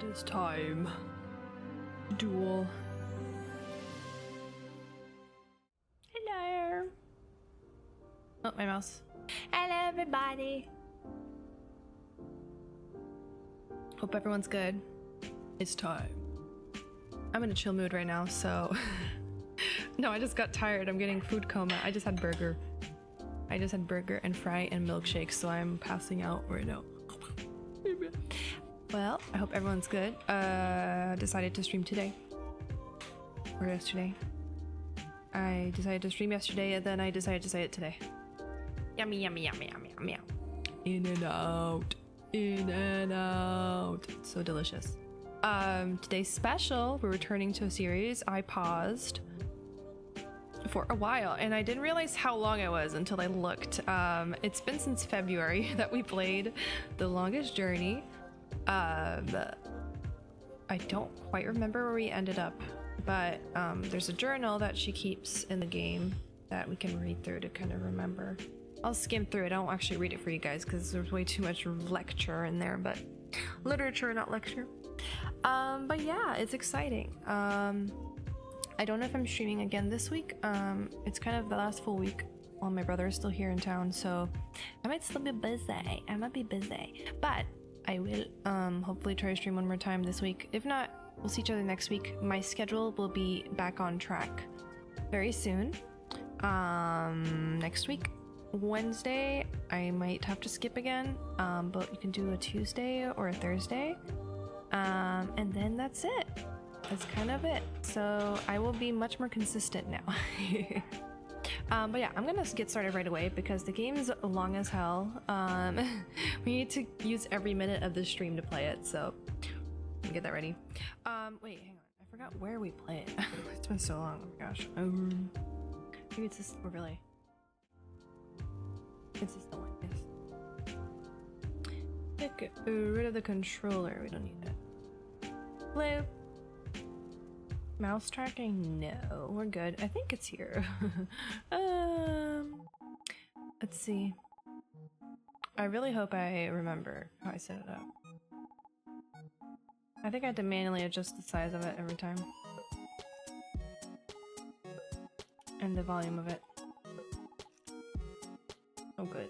It's time. Duel. Hello. Oh, my mouse. Hello, everybody. Hope everyone's good. It's time. I'm in a chill mood right now, so... No, I just got tired. I'm getting food coma. I just had burger. And fry and milkshake, so I'm passing out right now. Well, I hope everyone's good. Decided to stream today. Or yesterday. I decided to stream yesterday, and then I decided to say it today. Yummy, yummy, yummy, yummy, yummy. In and out. In and out. It's so delicious. Today's special, we're returning to a series I paused for a while, and I didn't realize how long it was until I looked. It's been since February that we played The Longest Journey. I don't quite remember where we ended up, but there's a journal that she keeps in the game that we can read through to kind of remember. I'll skim through it. I won't actually read it for you guys because there's way too much lecture in there, but literature, not lecture. But yeah, it's exciting. I don't know if I'm streaming again this week. It's kind of the last full week while my brother is still here in town, so I might still be busy. I might be busy, but I will hopefully try to stream one more time this week. If not, we'll see each other next week. My schedule will be back on track very soon. Next week, Wednesday, I might have to skip again, but you can do a Tuesday or a Thursday. And then that's it. That's kind of it. So I will be much more consistent now. But yeah, I'm gonna get started right away because the game is long as hell. We need to use every minute of the stream to play it, so get that ready. Wait, hang on. I forgot where we play it. It's been so long. Oh my gosh. Maybe it's this. Or really? It's this the one. Yes. Get rid of the controller. We don't need it. Blue. Mouse tracking? No, we're good. I think it's here. Let's see. I really hope I remember how I set it up. I think I had to manually adjust the size of it every time. And the volume of it. Oh, good.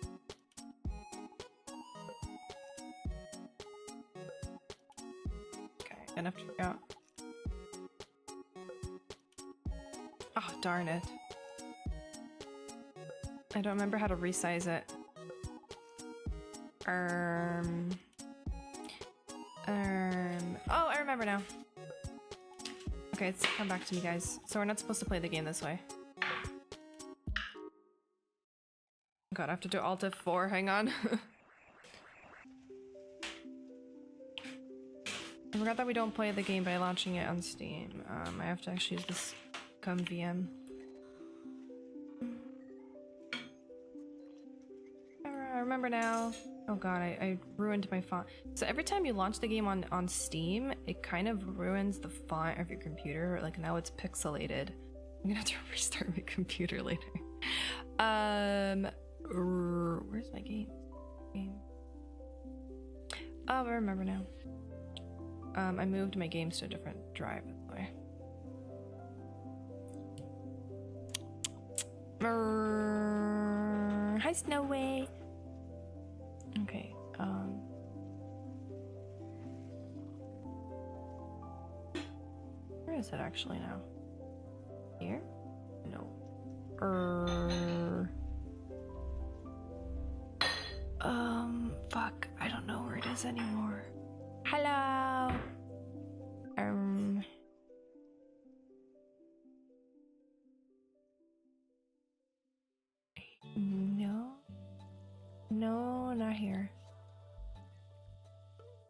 Okay, gonna have to figure out. Oh, darn it. I don't remember how to resize it. Oh, I remember now. Okay, it's come back to me, guys. So we're not supposed to play the game this way. God, I have to do Alt F4. Hang on. I forgot that we don't play the game by launching it on Steam. I have to actually use this VM. I remember now. Oh god, I ruined my font. So every time you launch the game on Steam, it kind of ruins the font of your computer. Like now it's pixelated. I'm gonna have to restart my computer later. Where's my game? Oh, I remember now. I moved my games to a different drive, by the way. Hi, Snowy. Okay. Where is it actually now? Here? No. Fuck. I don't know where it is anymore. Hello. No, not here.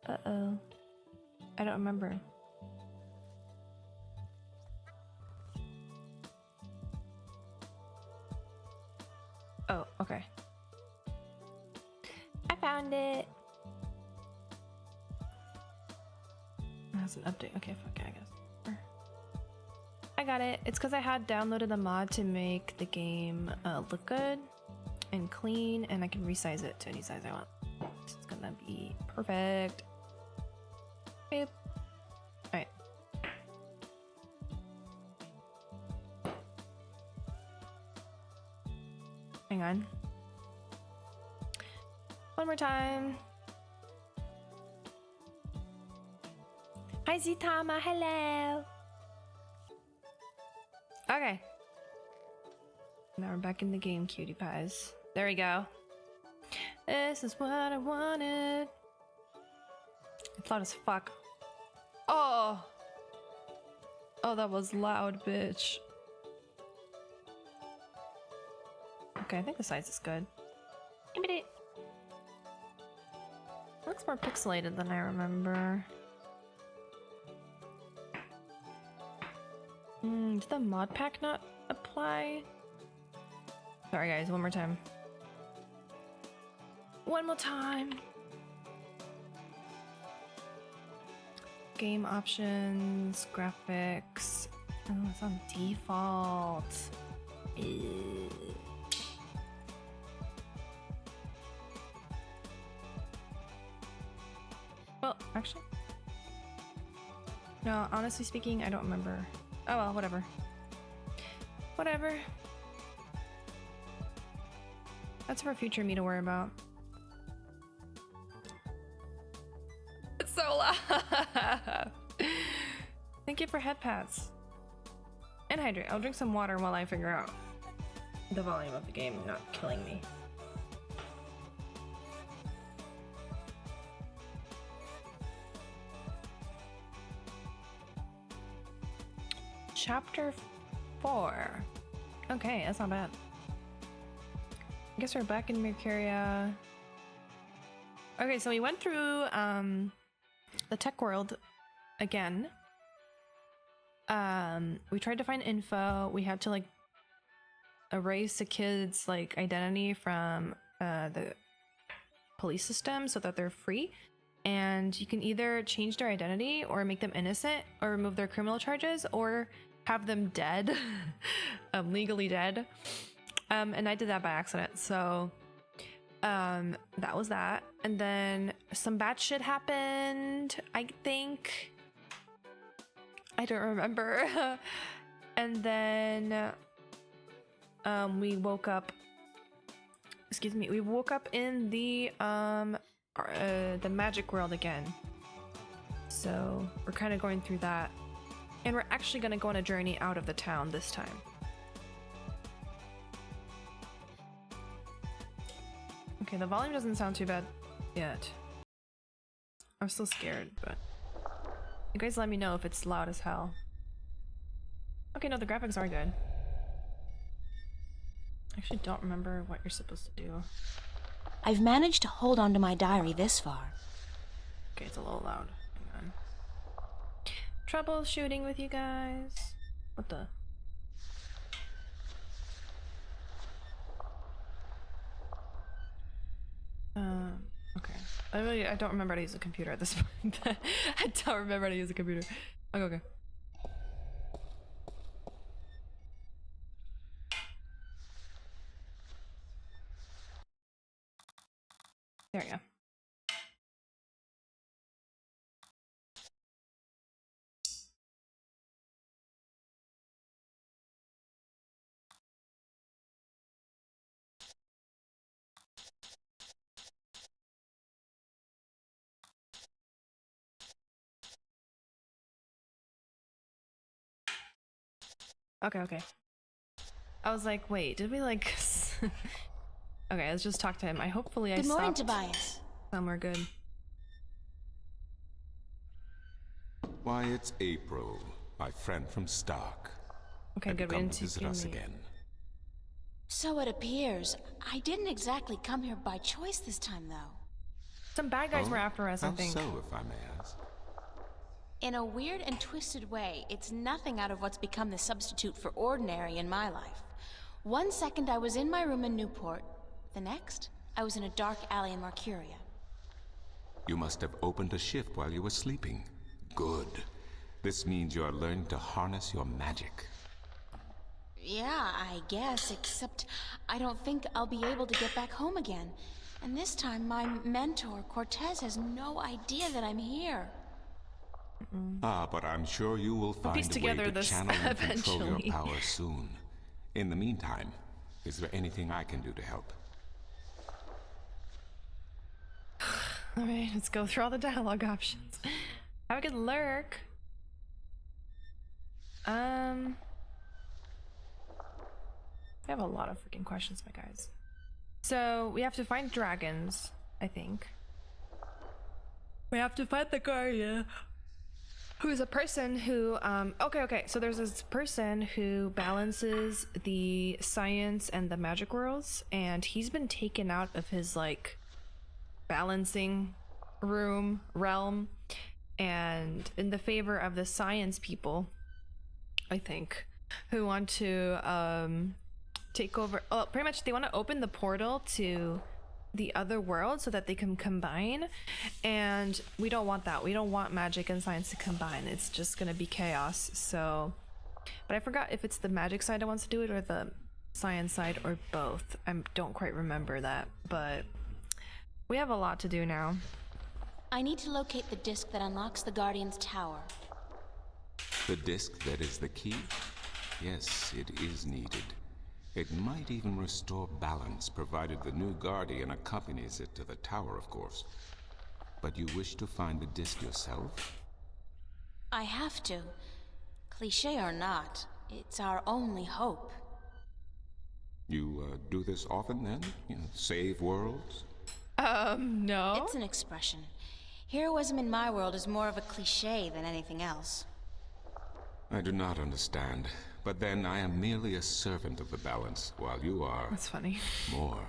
Uh-oh. I don't remember. Oh, okay. I found it. That's an update. Okay, fuck it, I guess. I got it. It's because I had downloaded a mod to make the game look good and clean, and I can resize it to any size I want. It's gonna be perfect. Boop. hang on. One more time. Hi Zitama, hello. Okay. Now we're back in the game, cutie pies. There we go. This is what I wanted. It's loud as fuck. Oh! Oh, that was loud, bitch. Okay, I think the size is good. It looks more pixelated than I remember. Did the mod pack not apply? Sorry guys, one more time. One more time. Game options, graphics. Oh, it's on default. Ew. Well, actually. No, honestly speaking, I don't remember. Oh well, whatever. Whatever. That's for future me to worry about. It's so loud. Thank you for head pats. And hydrate. I'll drink some water while I figure out the volume of the game not killing me. Chapter 4. Okay, that's not bad. I guess we're back in Mercuria. Okay, so we went through the tech world again. We tried to find info. We had to like erase a kid's like identity from the police system so that they're free. And you can either change their identity or make them innocent or remove their criminal charges or have them dead, legally dead. And I did that by accident. So that was that. And then some bad shit happened, I think. I don't remember. And then we woke up. Excuse me. We woke up in the magic world again. So we're kind of going through that, and we're actually going to go on a journey out of the town this time. Okay, the volume doesn't sound too bad yet. I'm still scared, but you guys let me know if it's loud as hell. Okay, no, the graphics are good. I actually don't remember what you're supposed to do. I've managed to hold on to my diary this far. Okay, it's a little loud. Hang on. Troubleshooting with you guys. What the? Okay. I don't remember how to use a computer at this point. I don't remember how to use a computer. Okay, okay. There we go. Okay, okay. I was like, wait, did we like... Okay, let's just talk to him. Hopefully I Good morning, stopped Tobias. somewhere good. Why, it's April, my friend from Stark. Okay, Have good. you We come didn't to see visit us again? So it appears. I didn't exactly come here by choice this time, though. Some bad guys Oh, were after us, I how think. so, if I may ask? In a weird and twisted way, it's nothing out of what's become the substitute for ordinary in my life. One second I was in my room in Newport. The next, I was in a dark alley in Mercuria. You must have opened a shift while you were sleeping. Good. This means you are learning to harness your magic. Yeah, I guess, except I don't think I'll be able to get back home again. And this time, my mentor, Cortez, has no idea that I'm here. Ah, but I'm sure you will find piece a way together to this channel and control eventually. your power soon. In the meantime, Is there anything I can do to help? Alright, let's go through all the dialogue options. Have a good lurk. I have a lot of freaking questions, my guys. So we have to find dragons, I think. We have to find the guardian, who's a person who okay, so there's this person who balances the science and the magic worlds, and he's been taken out of his like balancing realm and in the favor of the science people, I think, who want to take over. Oh, pretty much they want to open the portal to the other world so that they can combine, and we don't want that. We don't want magic and science to combine. It's just gonna be chaos. So, but I forgot if it's the magic side that wants to do it or the science side or both. I don't quite remember that, but we have a lot to do now. I need to locate the disc that unlocks the Guardian's tower. The disc that is the key? Yes, it is needed. It might even restore balance, provided the new Guardian accompanies it to the tower, of course. But you wish to find the disc yourself? I have to. Cliché or not, it's our only hope. You do this often, then? You know, save worlds? No. It's an expression. Heroism in my world is more of a cliché than anything else. I do not understand. But then I am merely a servant of the balance, while you are... That's funny. More.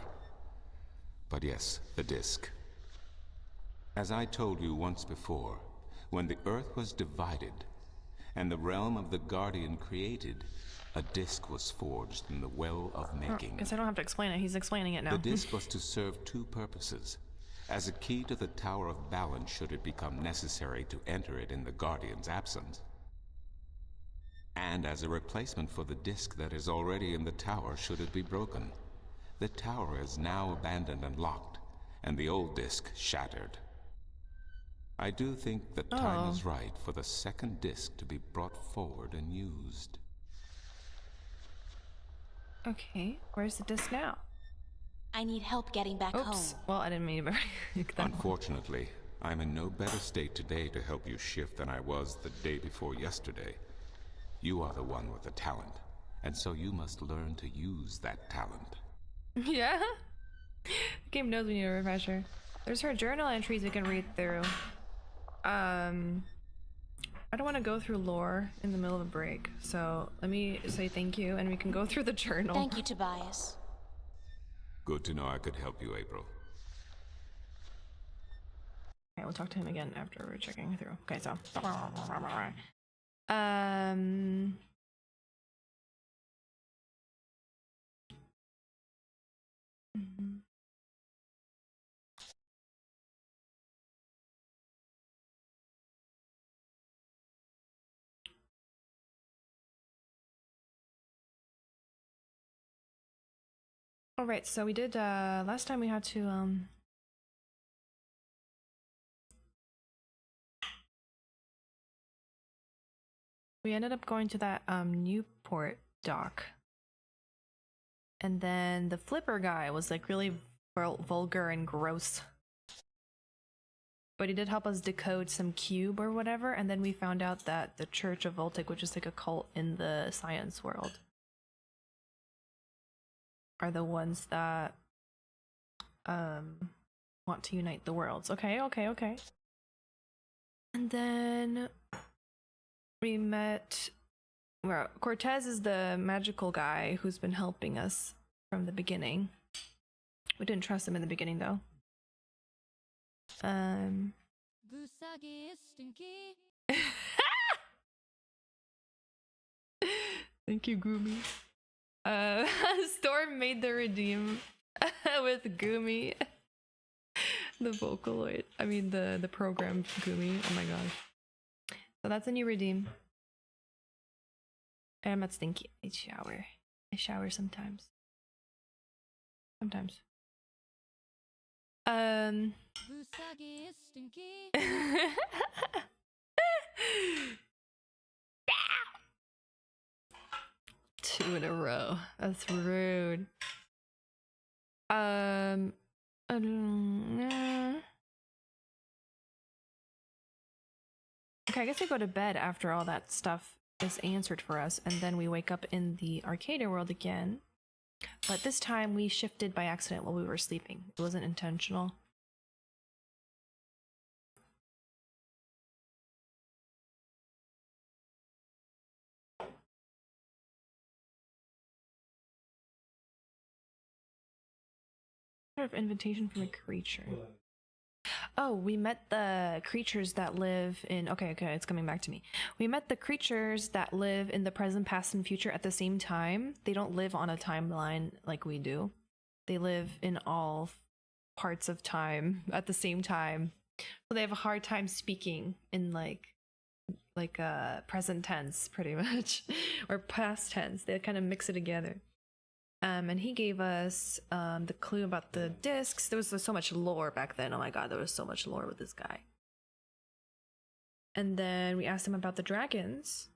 But yes, the disc. As I told you once before, when the Earth was divided, and the realm of the Guardian created, a disc was forged in the well of making. Guess I don't have to explain it. He's explaining it now. The disc was to serve two purposes. As a key to the Tower of Balance should it become necessary to enter it in the Guardian's absence. And as a replacement for the disc that is already in the tower should it be broken. The tower is now abandoned and locked, and the old disc shattered. I do think the time is right for the second disc to be brought forward and used. Okay, where's the disc now? I need help getting back Oops. home. Well, I didn't mean to break that. Unfortunately, I'm in no better state today to help you shift than I was the day before yesterday. You are the one with the talent, and so you must learn to use that talent. Yeah? The game knows we need a refresher. There's her journal entries we can read through. I don't want to go through lore in the middle of a break, so let me say thank you and we can go through the journal. Thank you, Tobias. Good to know I could help you, April. Okay, we'll talk to him again after we're checking through. Okay, so all right, so we did last time we had to we ended up going to that Newport dock, and then the flipper guy was like really vulgar and gross, but he did help us decode some cube or whatever, and then we found out that the Church of Voltic, which is like a cult in the science world, are the ones that want to unite the worlds. Okay. And then we met, well, Cortez is the magical guy who's been helping us from the beginning. We didn't trust him in the beginning though. Thank you, Gumi. Storm made the redeem with Gumi. The Vocaloid. I mean the programmed Gumi. Oh my gosh. So that's a new redeem. And I'm not stinky. I shower. I shower sometimes. Sometimes. 2 in a row. That's rude. Okay, I guess we go to bed after all that stuff is answered for us, and then we wake up in the arcade world again. But this time we shifted by accident while we were sleeping. It wasn't intentional. Sort of invitation from a creature. Oh, we met the creatures that live in... Okay, it's coming back to me. We met the creatures that live in the present, past, and future at the same time. They don't live on a timeline like we do. They live in all parts of time at the same time. So they have a hard time speaking in like present tense, pretty much. Or past tense. They kind of mix it together. And he gave us the clue about the discs. There was so much lore back then. Oh my god, there was so much lore with this guy. And then we asked him about the dragons.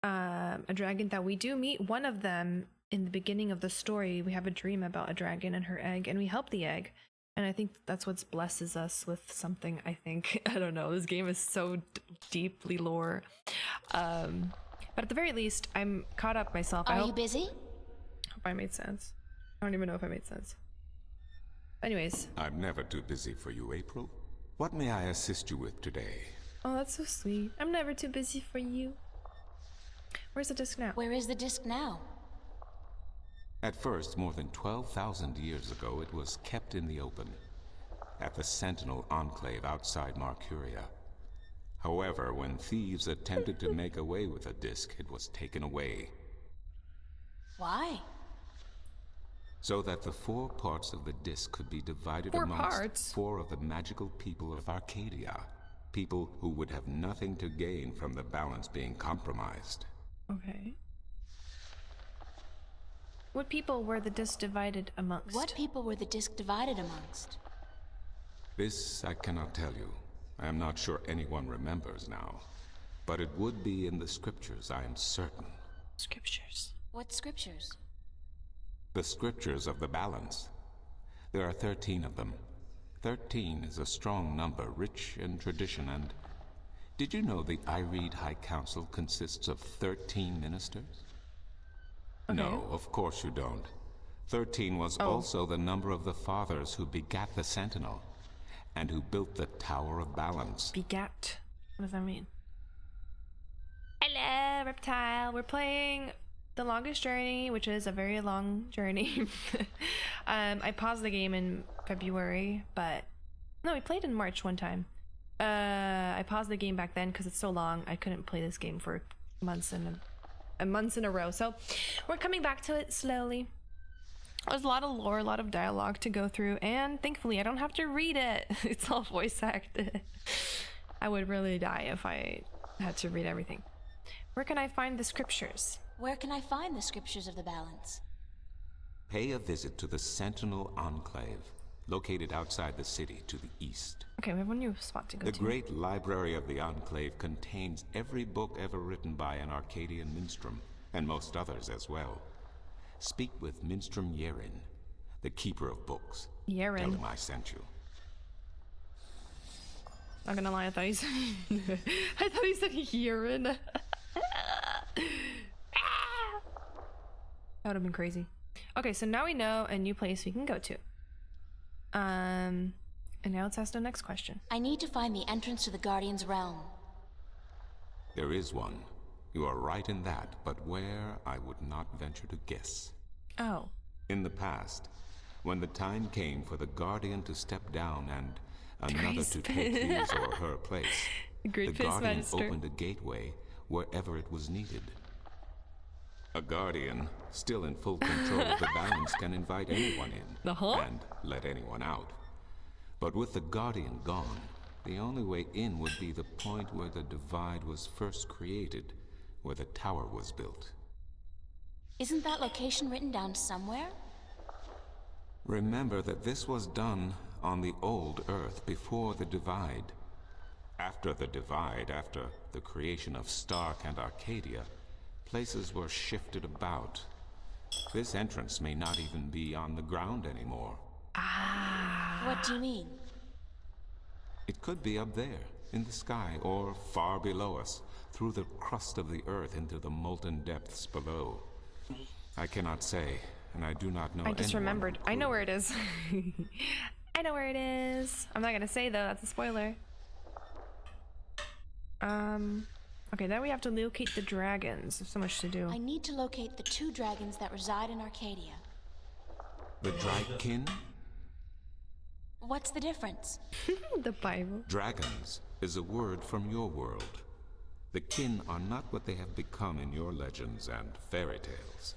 A dragon that we do meet one of them in the beginning of the story. We have a dream about a dragon and her egg, and we help the egg. And I think that's what blesses us with something, I think. I don't know, this game is so deeply lore. But at the very least, I'm caught up myself. Are you busy? I made sense. I don't even know if I made sense. Anyways. I'm never too busy for you, April. What may I assist you with today? Oh, that's so sweet. I'm never too busy for you. Where's the disc now? Where is the disc now? At first, more than 12,000 years ago, it was kept in the open, at the Sentinel Enclave outside Marcuria. However, when thieves attempted to make away with the disc, it was taken away. Why? So that the 4 parts of the disc could be divided amongst 4 of the magical people of Arcadia. People who would have nothing to gain from the balance being compromised. Okay. What people were the disc divided amongst? What people were the disc divided amongst? This I cannot tell you. I am not sure anyone remembers now. But it would be in the scriptures, I am certain. Scriptures? What scriptures? The scriptures of the balance. There are 13 of them. 13 is a strong number, rich in tradition, and... Did you know the Irede High Council consists of 13 ministers? Okay. No, of course you don't. 13 was also the number of the fathers who begat the Sentinel, and who built the Tower of Balance. Begat? What does that mean? Hello, Reptile! We're playing The Longest Journey, which is a very long journey. I paused the game in February, but... No, we played in March one time. I paused the game back then because it's so long. I couldn't play this game for months in a row. So we're coming back to it slowly. There's a lot of lore, a lot of dialogue to go through, and thankfully I don't have to read it. It's all voice acted. I would really die if I had to read everything. Where can I find the scriptures? Where can I find the scriptures of the balance? Pay a visit to the Sentinel Enclave, located outside the city to the east. Okay, we have a new spot to go to. The great library of the Enclave contains every book ever written by an Arcadian minstrel, and most others as well. Speak with Minstrom Yerin, the keeper of books. Yerin. Tell him I sent you. Not gonna lie, I thought he said Yerin. That would have been crazy. Okay, so now we know a new place we can go to. And now let's ask the next question. I need to find the entrance to the Guardian's realm. There is one. You are right in that, but where, I would not venture to guess. Oh. In the past, when the time came for the Guardian to step down and another to take his or her place, the Guardian opened a gateway wherever it was needed. A Guardian, still in full control of the balance, can invite anyone in and let anyone out. But with the Guardian gone, the only way in would be the point where the divide was first created, where the tower was built. Isn't that location written down somewhere? Remember that this was done on the old Earth before the divide. After the divide, after the creation of Stark and Arcadia, Places were shifted about. This entrance may not even be on the ground anymore. Ah. What do you mean? It could be up there, in the sky, or far below us, through the crust of the earth into the molten depths below. I cannot say, and I do not know. I just anyone remembered. who I know could. where it is. I know where it is. I'm not gonna say though, that's a spoiler. Okay, then we have to locate the dragons. There's so much to do. I need to locate the 2 dragons that reside in Arcadia. The Drykin? What's the difference? The Bible. Dragons is a word from your world. The kin are not what they have become in your legends and fairy tales.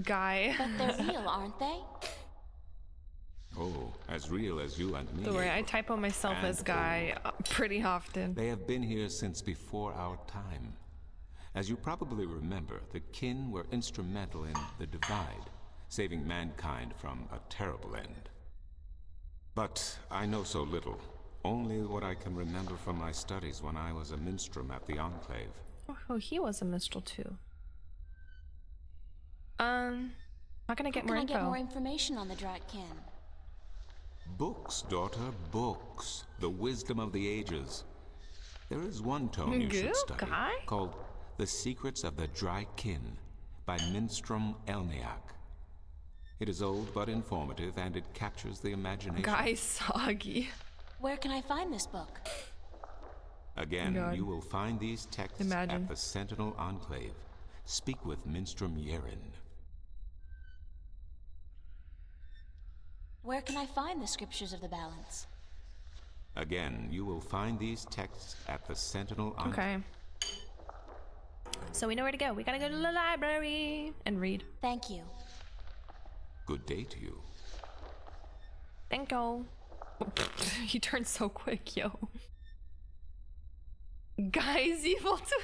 Guy. But they're real, aren't they? Oh, as real as you and me. Don't worry, I typo myself And as Guy pretty often. They have been here since before our time. As you probably remember, the kin were instrumental in the Divide, saving mankind from a terrible end. But I know so little. Only what I can remember from my studies when I was a minstrel at the Enclave. Oh, he was a minstrel too. How can I get more Can I info? get more information on the Drakkin? Books, daughter, books. The wisdom of the ages. There is one tome you should study, Guy? called The Secrets of the Drykin by Minstrom Elniak. It is old but informative, and it captures the imagination. Guy soggy. Where can I find this book? Again, God. you will find these texts Imagine. at the Sentinel Enclave. Speak with Minstrom Yerin. Where can I find the scriptures of the balance? Again, you will find these texts at the Sentinel Enclave. Okay. So we know where to go. We gotta go to the library and read. Thank you. Good day to you. Thank you. He turned so quick, yo. Guys, evil too.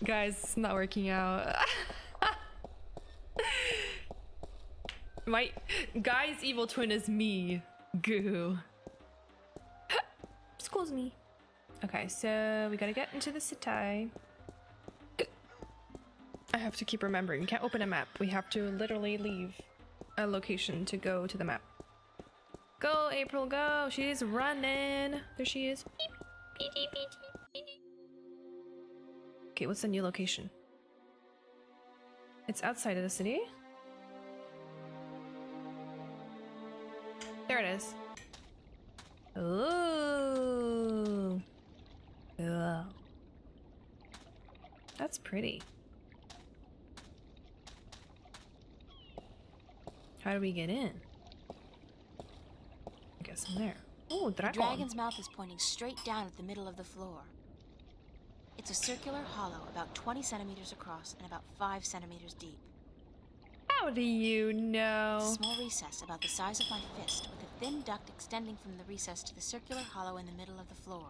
Guys, it's not working out. My Guy's evil twin is me. Goo. Excuse me. Okay, so we gotta get into the city. I have to keep remembering. We can't open a map. We have to literally leave a location to go to the map. Go, April, go. She's running. There she is. Okay, what's the new location? It's outside of the city. There it is. Ooh. Ugh. That's pretty. How do we get in? I guess in there. Oh, The dragon. dragon's mouth is pointing straight down at the middle of the floor. It's a circular hollow about 20 centimeters across and about 5 centimeters deep. How do you know? A small recess about the size of my fist with a thin duct extending from the recess to the circular hollow in the middle of the floor.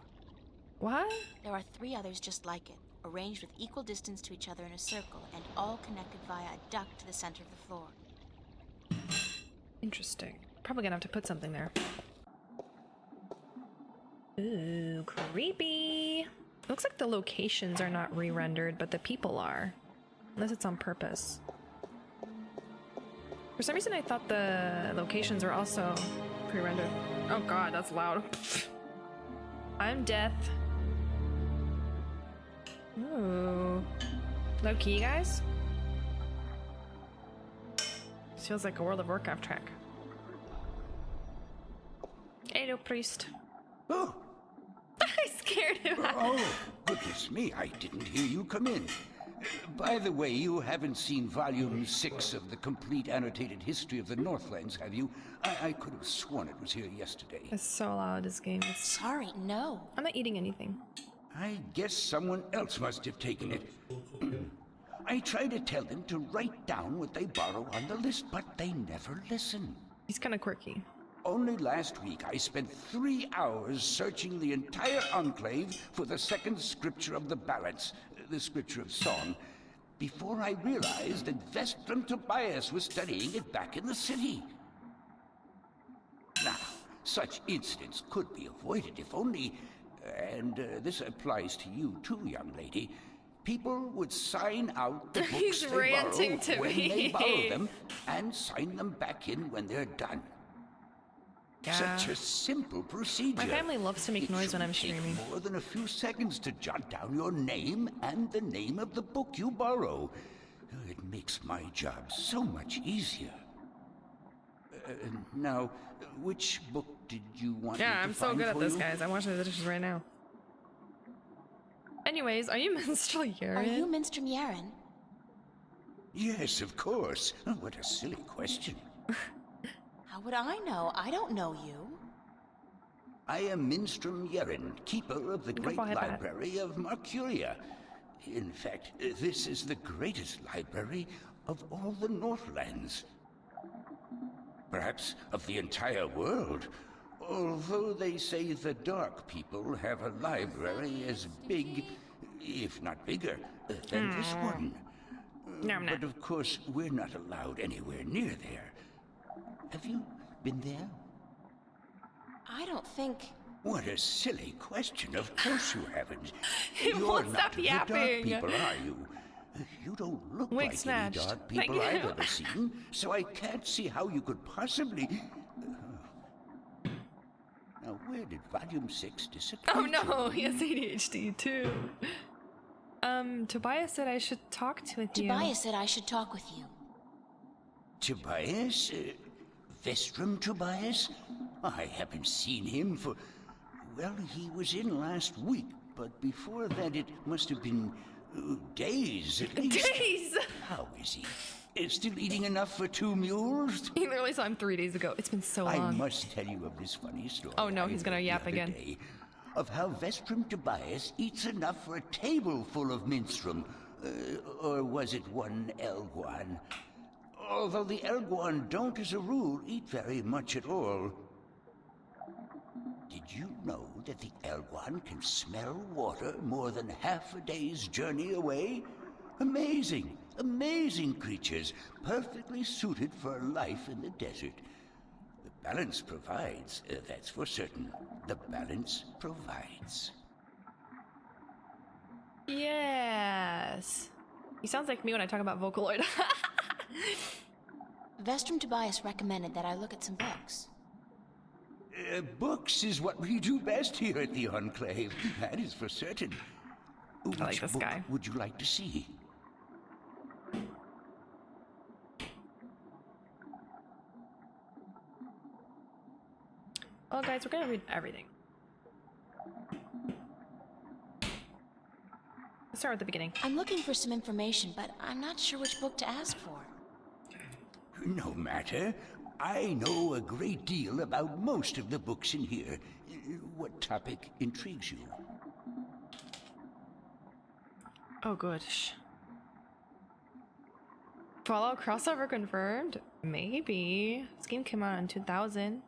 What? There are 3 others just like it, arranged with equal distance to each other in a circle and all connected via a duct to the center of the floor. Interesting. Probably gonna have to put something there. Ooh, creepy. Looks like the locations are not re-rendered, but the people are. Unless it's on purpose. For some reason I thought the locations were also pre-rendered. Oh god, that's loud. I'm death. Ooh. Low key, guys? This feels like a World of Warcraft track. Hello, priest. Oh, I scared him. oh, goodness me, I didn't hear you come in. By the way, you haven't seen Volume 6 of the complete annotated history of the Northlands, have you? I could have sworn it was here yesterday. It's so loud, this game. Sorry, no. I'm not eating anything. I guess someone else must have taken it. I try to tell them to write down what they borrow on the list, but they never listen. He's kind of quirky. Only last week I spent 3 hours searching the entire Enclave for the second scripture of the balance, the scripture of song, before I realized that Vestrum Tobias was studying it back in the city. Now, such incidents could be avoided if only, and this applies to you too, young lady, People would sign out the books He's they ranting borrow to when me. they borrow them and sign them back in when they're done. Yeah. Such a simple procedure. My family loves to make It noise when I'm shouldn't take streaming. more than a few seconds to jot down your name and the name of the book you borrow. It makes my job so much easier. Now, which book did you want me Yeah, to I'm so find good at for this, you? guys. I'm washing the dishes right now. Anyways, are you Minstrel Yaren? Are you Minster Yaren? Yes, of course. Oh, what a silly question. How would I know? I don't know you. I am Minstrom Yeren, keeper of the great go ahead, Pat. library of Marcuria. In fact, this is the greatest library of all the Northlands. Perhaps of the entire world. Although they say the Dark People have a library as big, if not bigger, than this one. No, I'm not. But of course, we're not allowed anywhere near there. Have you been there? I don't think... What a silly question. Of course you haven't. He You're won't not stop of the Dark yapping. People, are you? You don't look Wig like snatched. any Dark Thank people I've you. ever seen, so I can't see how you could possibly... Now, where did Volume 6 disappear Oh no, to? he has ADHD too. Tobias said I should talk with you. Tobias said I should talk with you. Tobias? Vestrum Tobias? I haven't seen him for... Well, he was in last week, but before that it must have been days at least. Days! How is he? Still eating enough for 2 mules? He literally saw him 3 days ago. It's been so I long. must tell you of this funny story. Oh, no, I he's gonna heard the yap other again. day, of how Vestrum Tobias eats enough for a table full of minstrum. Or was it one Elguan? Although the Elguan don't, as a rule, eat very much at all. Did you know that the Elguan can smell water more than half a day's journey away? Amazing, amazing creatures, perfectly suited for life in the desert. The balance provides, that's for certain. The balance provides. Yes. He sounds like me when I talk about Vocaloid. Vestrum Tobias recommended that I look at some books. Books is what we do best here at the Enclave. That is for certain. Which like this book guy. would you like to see? Well, guys, we're gonna read everything. Let's start at the beginning. I'm looking for some information, but I'm not sure which book to ask for. No matter. I know a great deal about most of the books in here. What topic intrigues you? Oh, good. Shh. Fallout crossover confirmed? Maybe. This game came out in 2000.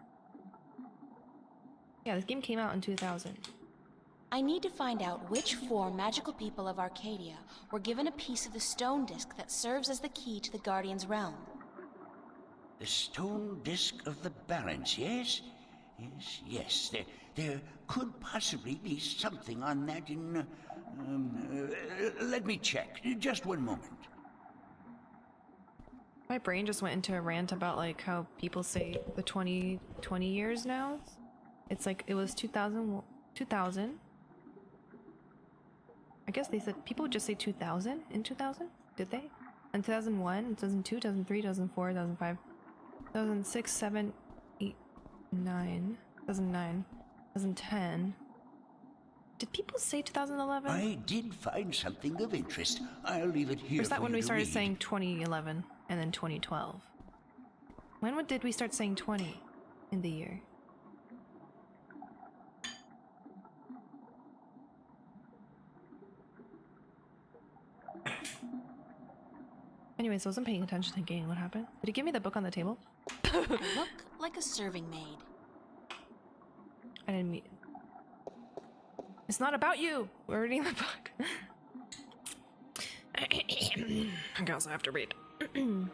Yeah, this game came out in 2000. I need to find out which 4 magical people of Arcadia were given a piece of the stone disc that serves as the key to the Guardian's realm. The stone disc of the balance, yes? Yes. There could possibly be something on that in... let me check. Just one moment. My brain just went into a rant about like how people say the 20 years now. It's like it was 2000. I guess they said people would just say 2000 in 2000. Did they? In 2001, 2002, 2003, 2004, 2005, 2006, 7, 8, 9, 2009, 2010. Did people say 2011? I did find something of interest. I'll leave it here. Or is that for when you we to started read. saying 2011 and then 2012? When did we start saying 20 in the year? Anyways, I wasn't paying attention to the game. What happened? Did he give me the book on the table? I look like a serving maid. I didn't mean... It's not about you! We're reading the book. I also have to read. The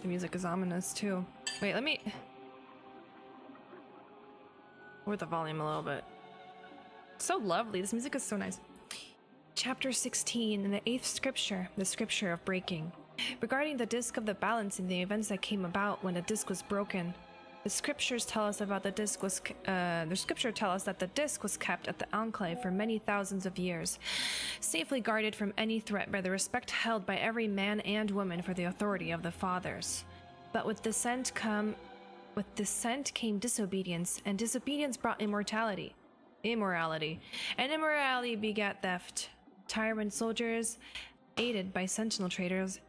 music is ominous too. Wait, let me... lower the volume a little bit. So lovely. This music is so nice. Chapter 16 in the 8th scripture, the scripture of breaking. Regarding the disc of the balance and the events that came about when the disc was broken, the scriptures tell us about the scripture tell us that the disc was kept at the Enclave for many thousands of years, safely guarded from any threat by the respect held by every man and woman for the authority of the fathers. But with dissent came disobedience, and disobedience brought immorality, and immorality begat theft. Tyrant soldiers, aided by sentinel traders,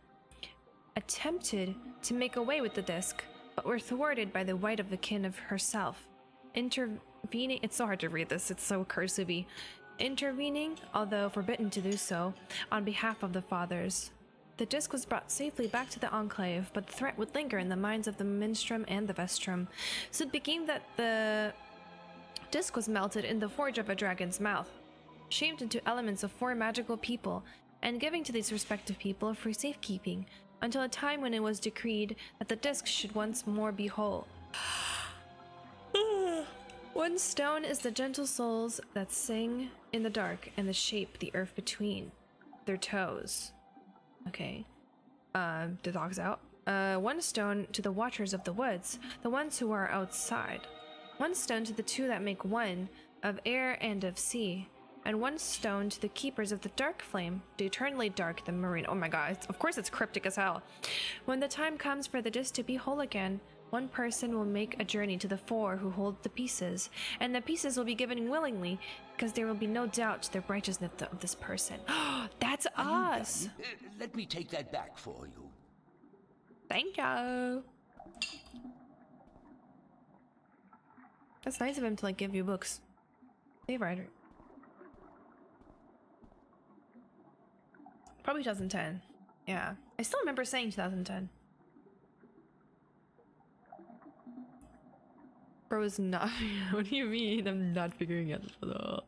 attempted to make away with the disc, but were thwarted by the wight of the kin of herself. Intervening, it's so hard to read this, it's so cursive-y. Intervening, although forbidden to do so, on behalf of the fathers. The disc was brought safely back to the Enclave, but the threat would linger in the minds of the Minstrum and the Vestrum. So it became that the disc was melted in the forge of a dragon's mouth, shaped into elements of 4 magical people, and giving to these respective people for safekeeping, until a time when it was decreed that the disc should once more be whole. One stone is the gentle souls that sing in the dark, and the shape the earth between their toes. Okay. The dog's out. One stone to the watchers of the woods, the ones who are outside. One stone to the 2 that make one, of air and of sea. And one stone to the keepers of the dark flame, the eternally dark, the marine. Oh my god, of course it's cryptic as hell. When the time comes for the disc to be whole again, one person will make a journey to the 4 who hold the pieces, and the pieces will be given willingly, because there will be no doubt to the righteousness of this person. That's us! Let me take that back for you. Thank you! That's nice of him to, like, give you books. Hey, writer. Probably 2010. Yeah. I still remember saying 2010. Bro is not. What do you mean? I'm not figuring it out.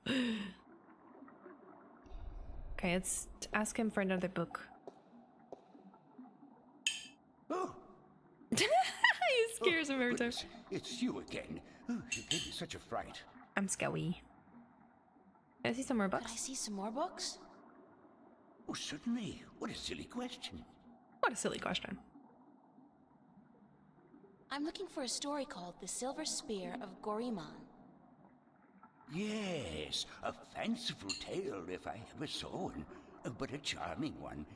Okay, let's ask him for another book. Oh! He scares him every time. It's you again. Oh, you gave me such a fright. I'm scary. Can I see some more books? Could I see some more books? Oh, certainly. What a silly question. What a silly question. I'm looking for a story called The Silver Spear of Gorimon. Yes, a fanciful tale if I ever saw one, but a charming one.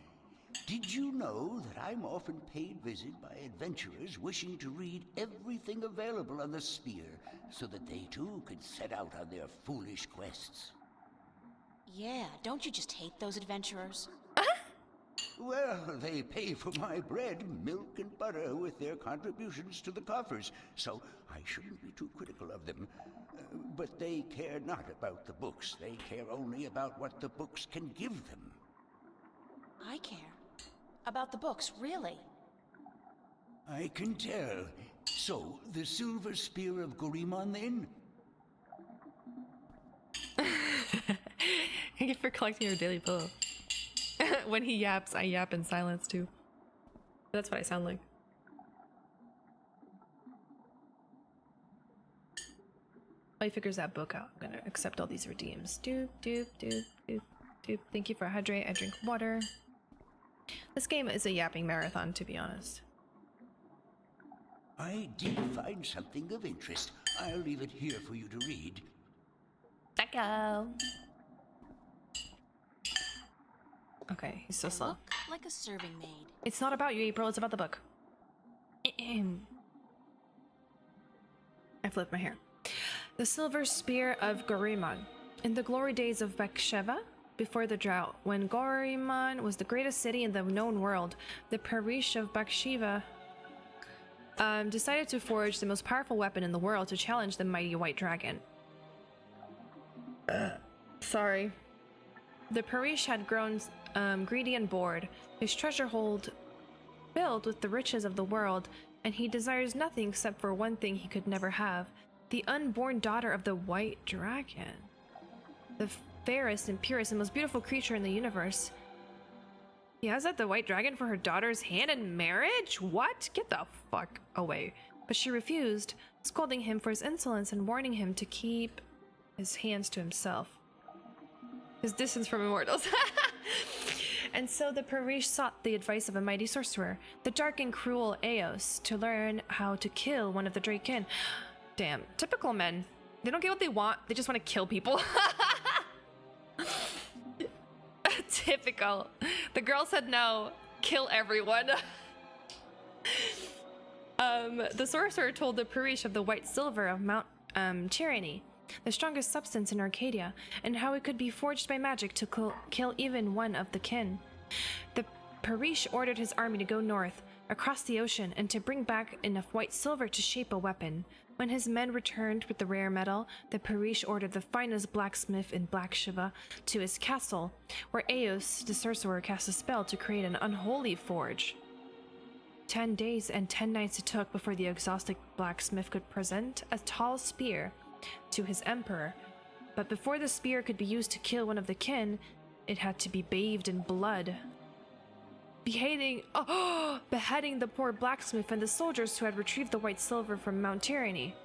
Did you know that I'm often paid visit by adventurers wishing to read everything available on the spear, so that they too can set out on their foolish quests? Yeah, don't you just hate those adventurers? Well, they pay for my bread, milk, and butter with their contributions to the coffers, so I shouldn't be too critical of them. But they care not about the books. They care only about what the books can give them. I care. About the books, really. I can tell. So, the Silver Spear of Gorimon, then? Thank you for collecting your daily pillow. When he yaps, I yap in silence too. That's what I sound like. Oh, he figures that book out. I'm gonna accept all these redeems. Doop, doop, doop, doop, doop. Thank you for hydrate. I drink water. This game is a yapping marathon, to be honest. I did find something of interest. I'll leave it here for you to read. Echo. Okay, he's so slow. Look like a serving maid. It's not about you, April. It's about the book. I flipped my hair. The Silver Spear of Gorimon. In the glory days of Beksheva, before the drought, when Gorimon was the greatest city in the known world, the Parish of Beksheva decided to forge the most powerful weapon in the world to challenge the mighty white dragon. Sorry. The Parish had grown greedy and bored, his treasure hold filled with the riches of the world, and he desires nothing except for one thing he could never have, the unborn daughter of the white dragon. The fairest and purest and most beautiful creature in the universe. He has the white dragon for her daughter's hand in marriage? What? Get the fuck away. But she refused, scolding him for his insolence and warning him to keep his hands to himself. his distance from immortals. And so the Parish sought the advice of a mighty sorcerer, the dark and cruel Eos, to learn how to kill one of the Draken. Damn, typical men. They don't get what they want, they just want to kill people. Typical. The girl said no, kill everyone. The sorcerer told the Parish of the white silver of Mount Tyranny, the strongest substance in Arcadia, and how it could be forged by magic to kill even one of the kin. The Parish ordered his army to go north, across the ocean, and to bring back enough white silver to shape a weapon. When his men returned with the rare metal, the Parish ordered the finest blacksmith in Black Shiva to his castle, where Eos, the sorcerer, cast a spell to create an unholy forge. 10 days and 10 nights it took before the exhausted blacksmith could present a tall spear to his emperor. But before the spear could be used to kill one of the kin, it had to be bathed in blood. Beheading the poor blacksmith and the soldiers who had retrieved the white silver from Mount Tyranny.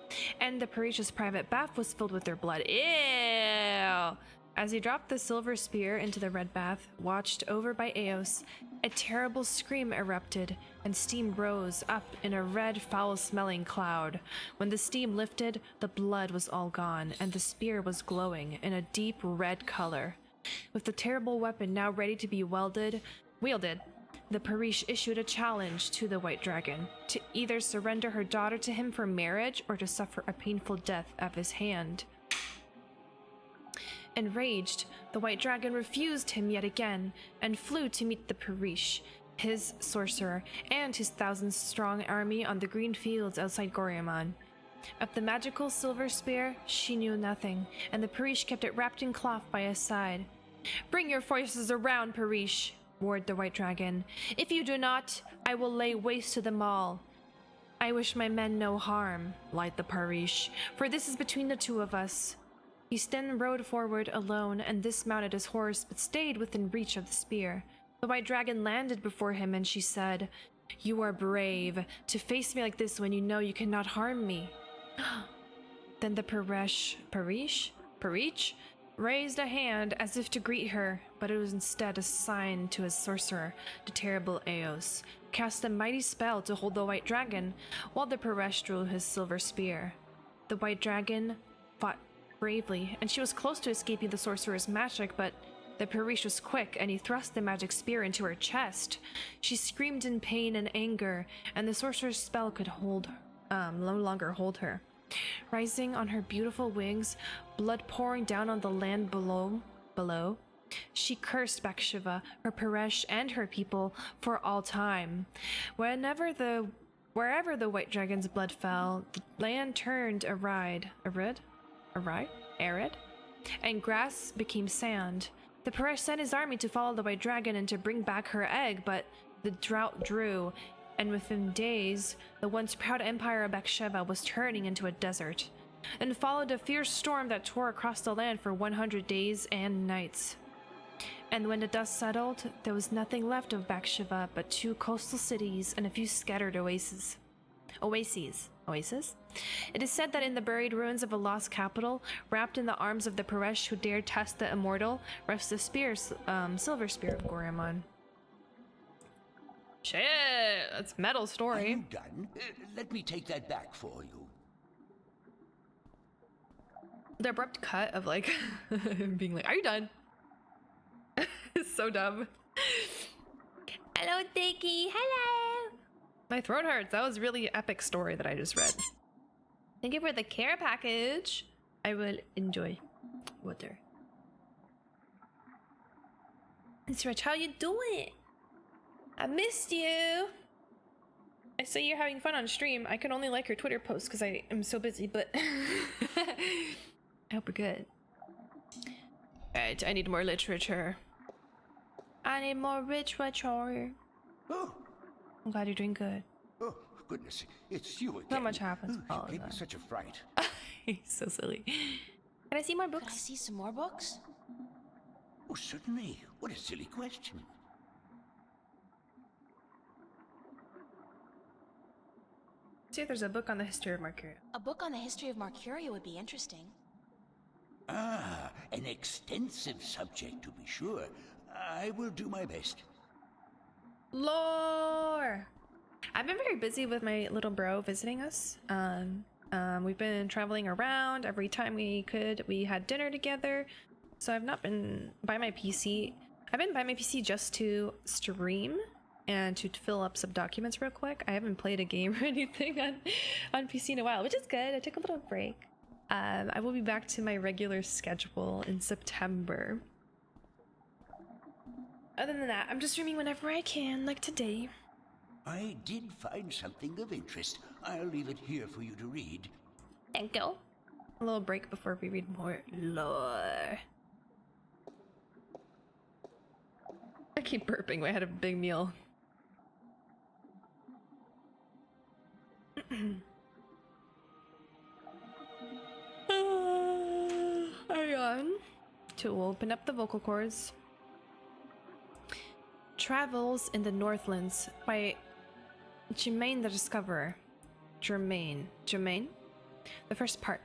And the Parish's private bath was filled with their blood. Ew! As he dropped the silver spear into the red bath, watched over by Eos, a terrible scream erupted, and steam rose up in a red, foul-smelling cloud. When the steam lifted, the blood was all gone, and the spear was glowing in a deep red color. With the terrible weapon now ready to be wielded, the Parish issued a challenge to the White Dragon to either surrender her daughter to him for marriage or to suffer a painful death at his hand. Enraged, the White Dragon refused him yet again and flew to meet the Parish, his sorcerer, and his 1,000-strong army on the green fields outside Goryaman. Of the magical silver spear, she knew nothing, and the Parish kept it wrapped in cloth by his side. "Bring your forces around, Parish," roared the White Dragon. "If you do not, I will lay waste to them all." "I wish my men no harm," lied the Parish, "for this is between the two of us." He then rode forward alone and dismounted his horse, but stayed within reach of the spear. The White Dragon landed before him, and she said, "You are brave to face me like this when you know you cannot harm me." Then the Parish raised a hand as if to greet her, but it was instead a sign to his sorcerer, the terrible Eos, cast a mighty spell to hold the White Dragon, while the Parish drew his silver spear. The White Dragon fought bravely, and she was close to escaping the sorcerer's magic, but the Parish was quick, and he thrust the magic spear into her chest. She screamed in pain and anger, and the sorcerer's spell could no longer hold her. Rising on her beautiful wings, blood pouring down on the land below, she cursed Bakshiva, her Parish, and her people for all time. Wherever the White Dragon's blood fell, the land turned arid, and grass became sand. The Parish sent his army to follow the White Dragon and to bring back her egg, but the drought drew, and within days, the once proud empire of Bakshiva was turning into a desert. Then followed a fierce storm that tore across the land for 100 days and nights. And when the dust settled, there was nothing left of Bakshiva but 2 coastal cities and a few scattered oases. It is said that in the buried ruins of a lost capital, wrapped in the arms of the Parish who dared test the immortal, rests the silver spear of Goryaman. Shit, that's metal Are story. you done? Let me take that back for you. The abrupt cut of like being like, "Are you done?" It's so dumb. Hello, Dicky. Hello. My throat hurts. That was really epic story that I just read. Thank you for the care package. I will enjoy water. It's Rich. How you doing? I missed you. I saw you're having fun on stream. I can only like your Twitter posts because I am so busy, but I hope we're good. Alright, I need more literature. I need more literature. Oh, I'm glad you're doing good. oh, goodness, it's you again. Not much happens. Oh, you gave me such a fright. He's so silly. Can I see more Could I books? see some more books? Oh, certainly. What a silly question. See if there's a book on the history of Mercury. A book on the history of Marcuria would be interesting. Ah, an extensive subject to be sure. I will do my best. Lore! I've been very busy with my little bro visiting us. We've been traveling around. Every time we could, we had dinner together. So I've not been by my PC. I've been by my PC just to stream and to fill up some documents real quick. I haven't played a game or anything on PC in a while, which is good. I took a little break. I will be back to my regular schedule in September. Other than that, I'm just streaming whenever I can, like today. I did find something of interest. I'll leave it here for you to read. Thank you. A little break before we read more lore. I keep burping when I had a big meal. Hang on. To open up the vocal cords. Travels in the Northlands by Jermaine the Discoverer. Jermaine. The first part.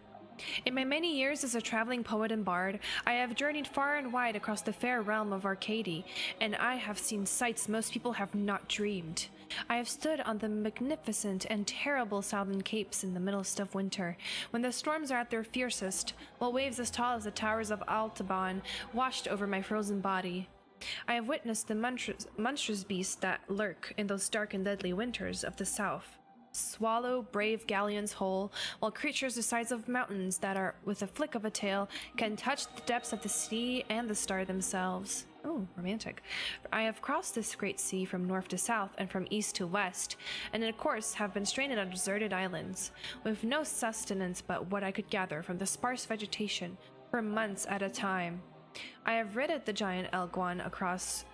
In my many years as a traveling poet and bard, I have journeyed far and wide across the fair realm of Arcady, and I have seen sights most people have not dreamed. I have stood on the magnificent and terrible southern capes in the middlest of winter, when the storms are at their fiercest, while waves as tall as the towers of Altaban washed over my frozen body. I have witnessed the monstrous beasts that lurk in those dark and deadly winters of the south. Swallow brave galleons whole, while creatures the size of mountains that are, with a flick of a tail, can touch the depths of the sea and the star themselves. Oh, romantic. I have crossed this great sea from north to south and from east to west, and of course have been stranded on deserted islands, with no sustenance but what I could gather from the sparse vegetation, for months at a time. I have ridded the giant Elguan across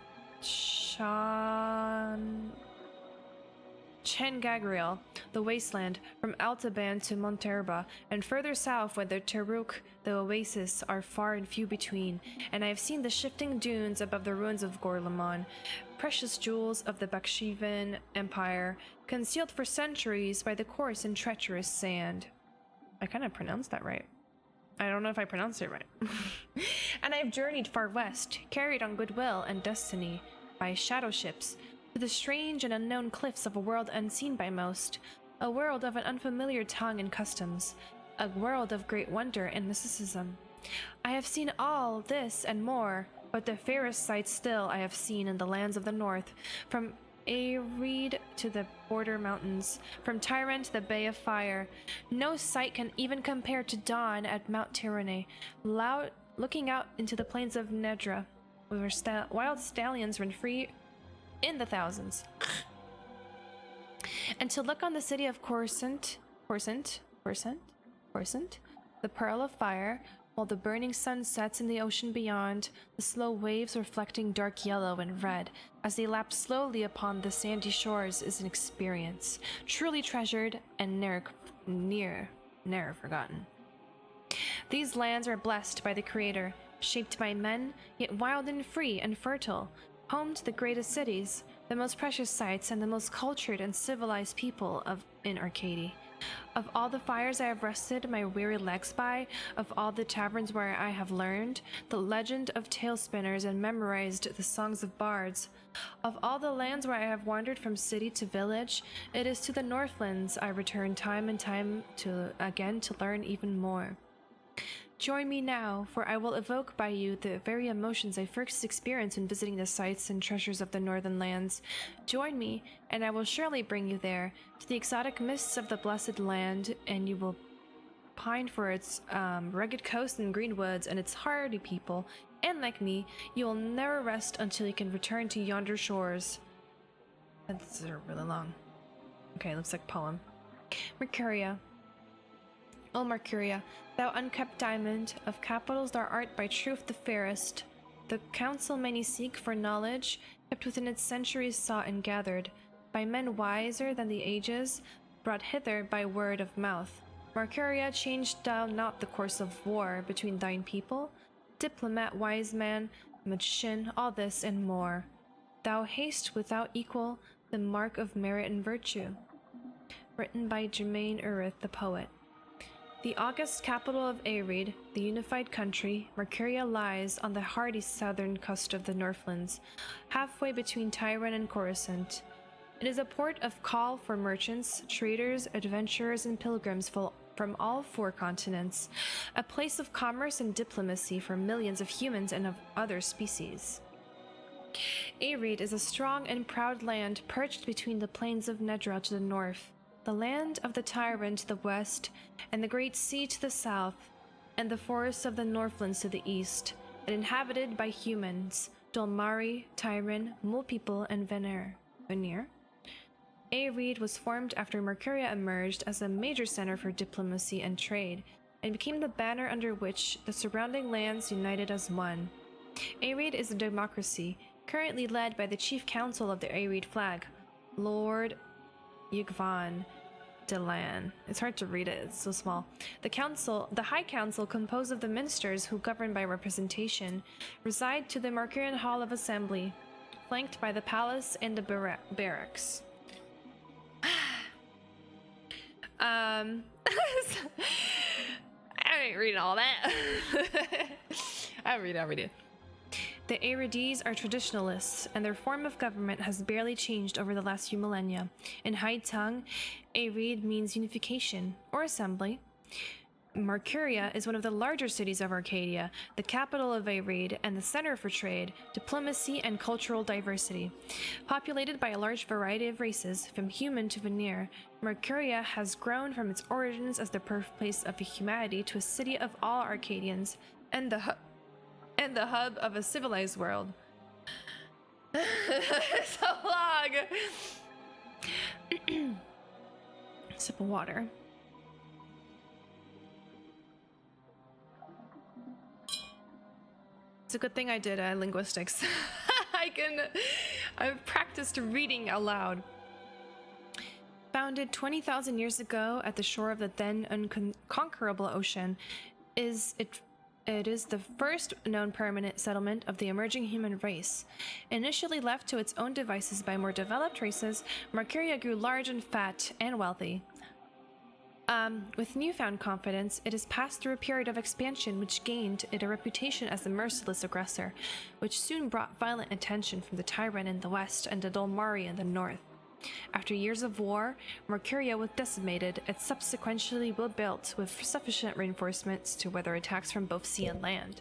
Chengagriel, the wasteland, from Altaban to Monterba, and further south where the Teruk, the oasis, are far and few between, and I have seen the shifting dunes above the ruins of Gorlamon, precious jewels of the Bakshivan Empire, concealed for centuries by the coarse and treacherous sand. I kind of pronounced that right. I don't know if I pronounced it right. And I have journeyed far west, carried on goodwill and destiny, by shadow ships, to the strange and unknown cliffs of a world unseen by most, a world of an unfamiliar tongue and customs, a world of great wonder and mysticism. I have seen all this and more, but the fairest sights still I have seen in the lands of the north, from Arid to the border mountains, from Tyrant to the Bay of Fire. No sight can even compare to dawn at Mount Tyranny, looking out into the plains of Nedra, where wild stallions run free in the thousands. And to look on the city of Coruscant, the Pearl of Fire, while the burning sun sets in the ocean beyond, the slow waves reflecting dark yellow and red as they lap slowly upon the sandy shores, is an experience truly treasured and never forgotten. These lands are blessed by the Creator, shaped by men, yet wild and free and fertile, home to the greatest cities, the most precious sights, and the most cultured and civilized people in Arcady. Of all the fires I have rested my weary legs by, of all the taverns where I have learned the legend of tale spinners and memorized the songs of bards, of all the lands where I have wandered from city to village, it is to the Northlands I return time and time again to learn even more. Join me now, for I will evoke by you the very emotions I first experienced in visiting the sights and treasures of the northern lands. Join me, and I will surely bring you there, to the exotic mists of the blessed land, and you will pine for its rugged coast and green woods and its hardy people, and like me, you will never rest until you can return to yonder shores. That's really long. Okay, looks like poem. Mercuria. O Mercuria, thou unkept diamond, of capitals thou art by truth the fairest. The counsel many seek for knowledge, kept within its centuries sought and gathered, by men wiser than the ages, brought hither by word of mouth. Mercuria, changed thou not the course of war between thine people? Diplomat, wise man, magician, all this and more. Thou hast without equal the mark of merit and virtue. Written by Jermaine Urith, the poet. The august capital of Arid, the unified country, Mercuria lies on the hardy southern coast of the Northlands, halfway between Tyrone and Coruscant. It is a port of call for merchants, traders, adventurers, and pilgrims from all 4 continents, a place of commerce and diplomacy for millions of humans and of other species. Arid is a strong and proud land perched between the plains of Nedra to the north, the land of the Tyrant to the west, and the Great Sea to the south, and the forests of the Northlands to the east, and inhabited by humans, Dolmari, Tyran, Mole People, and Veneer. Arid was formed after Mercuria emerged as a major center for diplomacy and trade, and became the banner under which the surrounding lands united as one. Arid is a democracy, currently led by the Chief Council of the Arid flag, Lord Yugvan Delan. It's hard to read it, it's so small. The High Council, composed of the ministers who govern by representation, reside to the Mercurian Hall of Assembly, flanked by the palace and the barracks. I ain't reading all that. I'll read it. The Arides are traditionalists, and their form of government has barely changed over the last few millennia. In High Tongue, Arid means unification, or assembly. Mercuria is one of the larger cities of Arcadia, the capital of Arid, and the center for trade, diplomacy, and cultural diversity. Populated by a large variety of races, from human to Veneer, Mercuria has grown from its origins as the birthplace of humanity to a city of all Arcadians, and the hub of a civilized world. So long! Sip of water. It's a good thing I did linguistics. I've practiced reading aloud. Founded 20,000 years ago at the shore of the then unconquerable ocean, it is the first known permanent settlement of the emerging human race. Initially left to its own devices by more developed races, Mercuria grew large and fat and wealthy. With newfound confidence, it has passed through a period of expansion which gained it a reputation as the merciless aggressor, which soon brought violent attention from the Tyrant in the west and the Dolmari in the north. After years of war, Mercuria was decimated and subsequently rebuilt with sufficient reinforcements to weather attacks from both sea and land.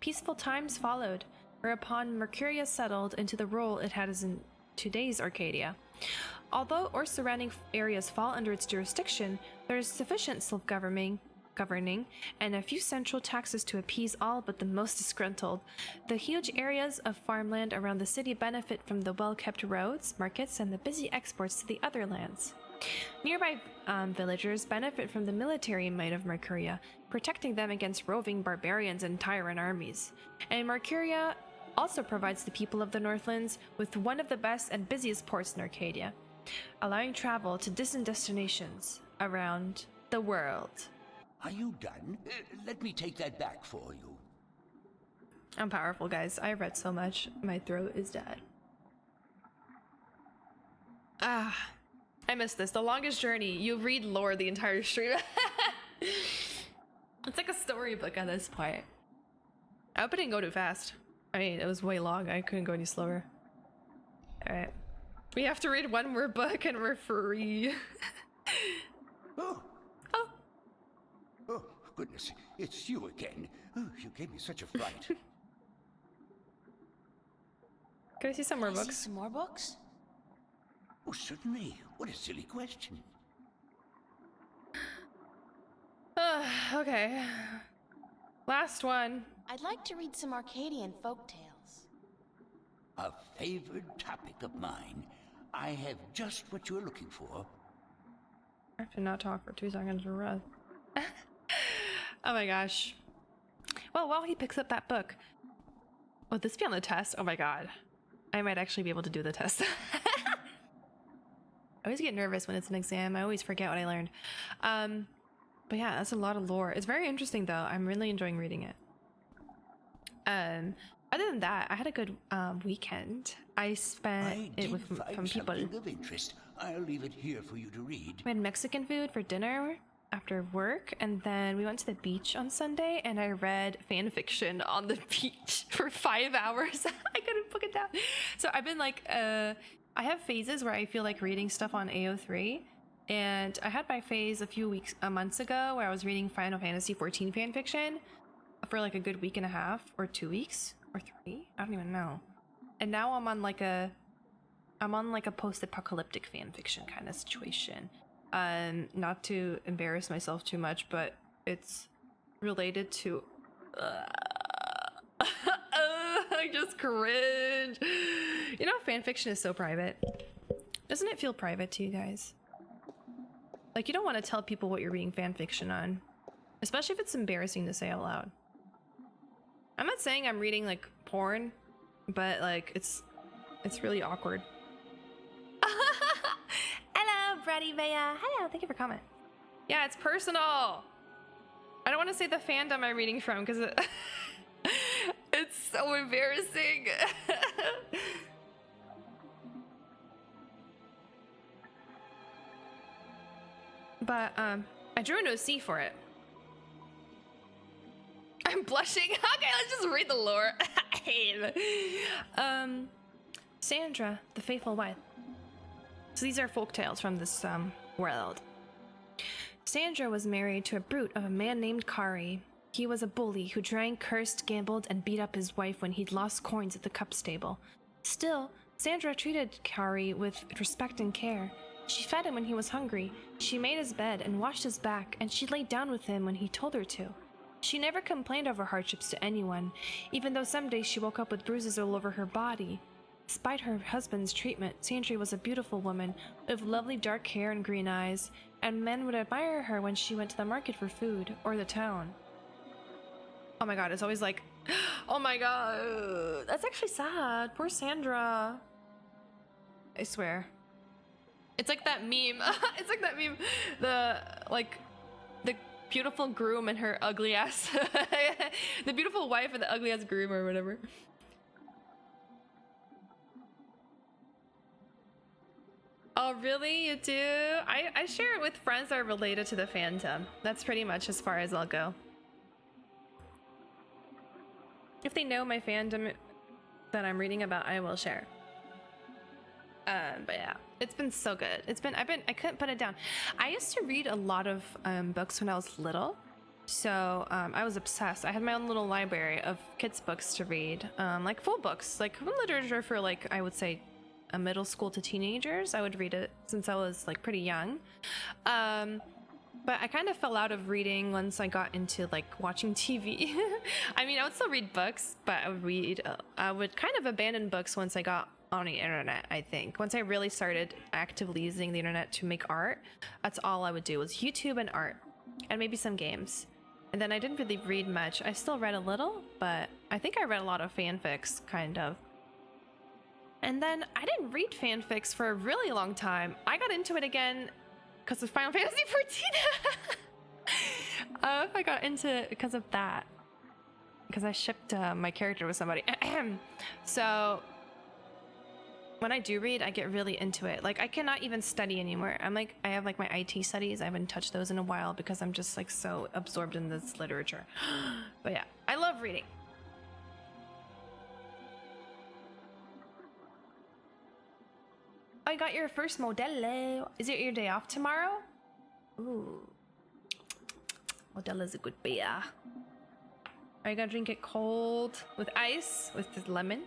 Peaceful times followed, whereupon Mercuria settled into the role it has in today's Arcadia. Although or surrounding areas fall under its jurisdiction, there is sufficient self-governing and a few central taxes to appease all but the most disgruntled. The huge areas of farmland around the city benefit from the well-kept roads, markets, and the busy exports to the other lands. Nearby villagers benefit from the military might of Mercuria, protecting them against roving barbarians and tyrant armies. And Mercuria also provides the people of the Northlands with one of the best and busiest ports in Arcadia, allowing travel to distant destinations around the world. Are you done? Let me take that back for you. I'm powerful, guys. I read so much. My throat is dead. I missed this. The longest journey. You read lore the entire stream. It's like a storybook at this point. I hope it didn't go too fast. I mean, it was way long. I couldn't go any slower. Alright. We have to read one more book and we're free. Oh, goodness. It's you again. Oh, you gave me such a fright. Can I see some more Can I books? see some more books? Oh, certainly. What a silly question. Okay. Last one. I'd like to read some Arcadian folktales. A favored topic of mine. I have just what you're looking for. I have to not talk for 2 seconds to run. Oh my gosh. Well, while he picks up that book, would this be on the test? Oh my god. I might actually be able to do the test. I always get nervous when it's an exam. I always forget what I learned. But yeah, that's a lot of lore. It's very interesting though. I'm really enjoying reading it. Other than that, I had a good weekend. I spent it with some people. Something of interest. I'll leave it here for you to read. We had Mexican food for dinner. after work, and then we went to the beach on Sunday, and I read fan fiction on the beach for 5 hours. I couldn't put it down. So I've been like, I have phases where I feel like reading stuff on AO3, and I had my phase a months ago where I was reading Final Fantasy 14 fan fiction for like a good week and a half, or 2 weeks, or 3. I don't even know. And now I'm on like a post-apocalyptic fan fiction kind of situation. Not to embarrass myself too much, but it's related to I just cringe. You know, fan fiction is so private. Doesn't it feel private to you guys? Like, you don't want to tell people what you're reading fan fiction on, especially if it's embarrassing to say out loud. I'm not saying I'm reading like porn, but like it's really awkward. Hello, Brady Bea. Hello, thank you for comment. Yeah, it's personal. I don't want to say the fandom I'm reading from because it's so embarrassing. But I drew an OC for it. I'm blushing. Okay, let's just read the lore. Sandra, the faithful wife. So these are folktales from this world. Sandra was married to a brute of a man named Kari. He was a bully who drank, cursed, gambled, and beat up his wife when he'd lost coins at the cup stable. Still, Sandra treated Kari with respect and care. She fed him when he was hungry. She made his bed and washed his back, and she laid down with him when he told her to. She never complained of her hardships to anyone, even though some days she woke up with bruises all over her body. Despite her husband's treatment, Sandra was a beautiful woman with lovely dark hair and green eyes, and men would admire her when she went to the market for food or the town. Oh my god, it's always like, oh my god, that's actually sad. Poor Sandra. I swear. It's like that meme. It's like that meme. The beautiful groom and her ugly ass. The beautiful wife and the ugly ass groom or whatever. Oh, really? You do? I share it with friends that are related to the fandom. That's pretty much as far as I'll go. If they know my fandom that I'm reading about, I will share. But yeah, it's been so good. I couldn't put it down. I used to read a lot of books when I was little. So I was obsessed. I had my own little library of kids' books to read, like full books, like literature for like, I would say, a middle school to teenagers. I would read it since I was like pretty young. But I kind of fell out of reading once I got into like watching TV. I mean, I would still read books, but I would kind of abandon books once I got on the internet. I think once I really started actively using the internet to make art, that's all I would do was YouTube and art and maybe some games. And then I didn't really read much. I still read a little, but I think I read a lot of fanfics, kind of. And then I didn't read fanfics for a really long time. I got into it again because of Final Fantasy 14. I got into it because of that. Because I shipped my character with somebody. So when I do read, I get really into it. Like, I cannot even study anymore. I have like my IT studies. I haven't touched those in a while because I'm just like so absorbed in this literature. But yeah, I love reading. I got your first Modelo. Is it your day off tomorrow? Ooh. Modelo's a good beer. Are you gonna drink it cold with ice, with the lemon?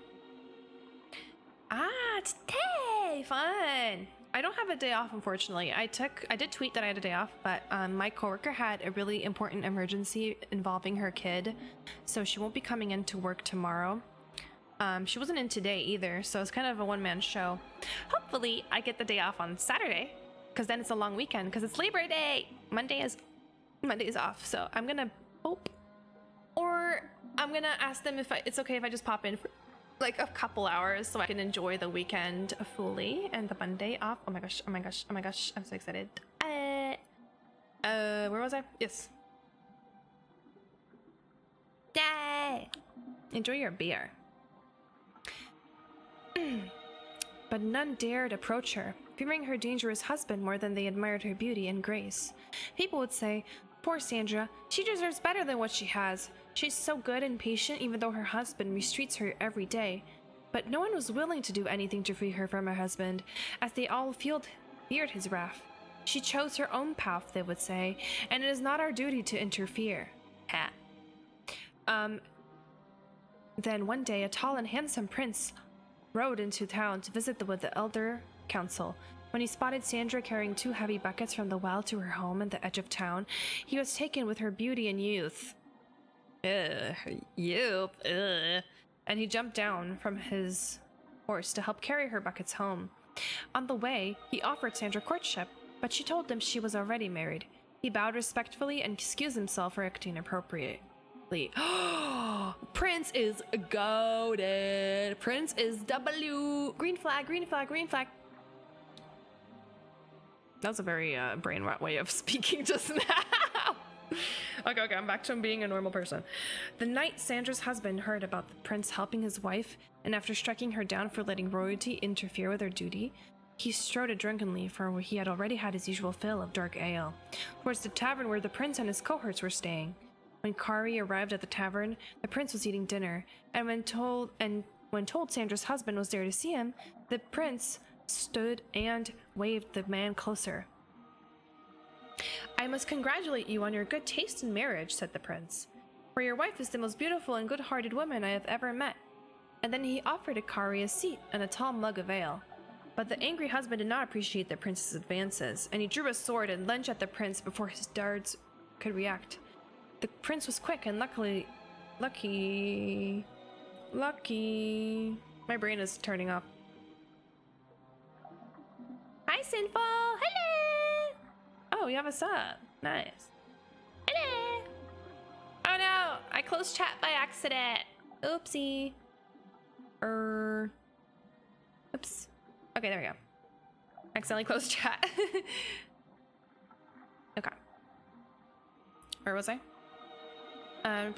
Ah, it's tea! Fun! I don't have a day off, unfortunately. I did tweet that I had a day off, but my coworker had a really important emergency involving her kid, so she won't be coming into work tomorrow. She wasn't in today either, so it's kind of a one-man show. Hopefully, I get the day off on Saturday, because then it's a long weekend, because it's Labor Day! Monday is off, so I'm gonna hope. Or I'm gonna ask them if it's okay if I just pop in for like a couple hours so I can enjoy the weekend fully and the Monday off. Oh my gosh, oh my gosh, oh my gosh, I'm so excited. Where was I? Yes. Yay! Enjoy your beer. But none dared approach her. fearing her dangerous husband more than they admired her beauty and grace. People would say, "Poor Sandra, she deserves better than what she has. She's so good and patient even though her husband mistreats her every day." But no one was willing to do anything to free her from her husband, as they all feared his wrath. She chose her own path, they would say, and it is not our duty to interfere. Ha. Then one day, a tall and handsome prince rode into town to visit with the elder council. When he spotted Sandra carrying 2 heavy buckets from the well to her home at the edge of town, he was taken with her beauty and youth. Youth. And he jumped down from his horse to help carry her buckets home. On the way, he offered Sandra courtship, but she told him she was already married. He bowed respectfully and excused himself for acting appropriately. Prince is goated. Prince is W. Green flag, green flag, green flag. That was a very brain rot way of speaking just now. Okay, I'm back to him being a normal person. The night Sandra's husband heard about the prince helping his wife, and after striking her down for letting royalty interfere with her duty, he strode drunkenly, for he had already had his usual fill of dark ale, towards the tavern where the prince and his cohorts were staying. When Kari arrived at the tavern, the prince was eating dinner, and when told Sandra's husband was there to see him, the prince stood and waved the man closer. "I must congratulate you on your good taste in marriage," said the prince, "for your wife is the most beautiful and good-hearted woman I have ever met." And then he offered Kari a seat and a tall mug of ale. But the angry husband did not appreciate the prince's advances, and he drew a sword and lunged at the prince before his darts could react. The prince was quick and lucky. My brain is turning off. Hi, Sinful. Hello. Oh, we have a sub. Nice. Hello. Oh no, I closed chat by accident. Oopsie. Oops. Okay, there we go. Accidentally closed chat. Okay. Where was I? And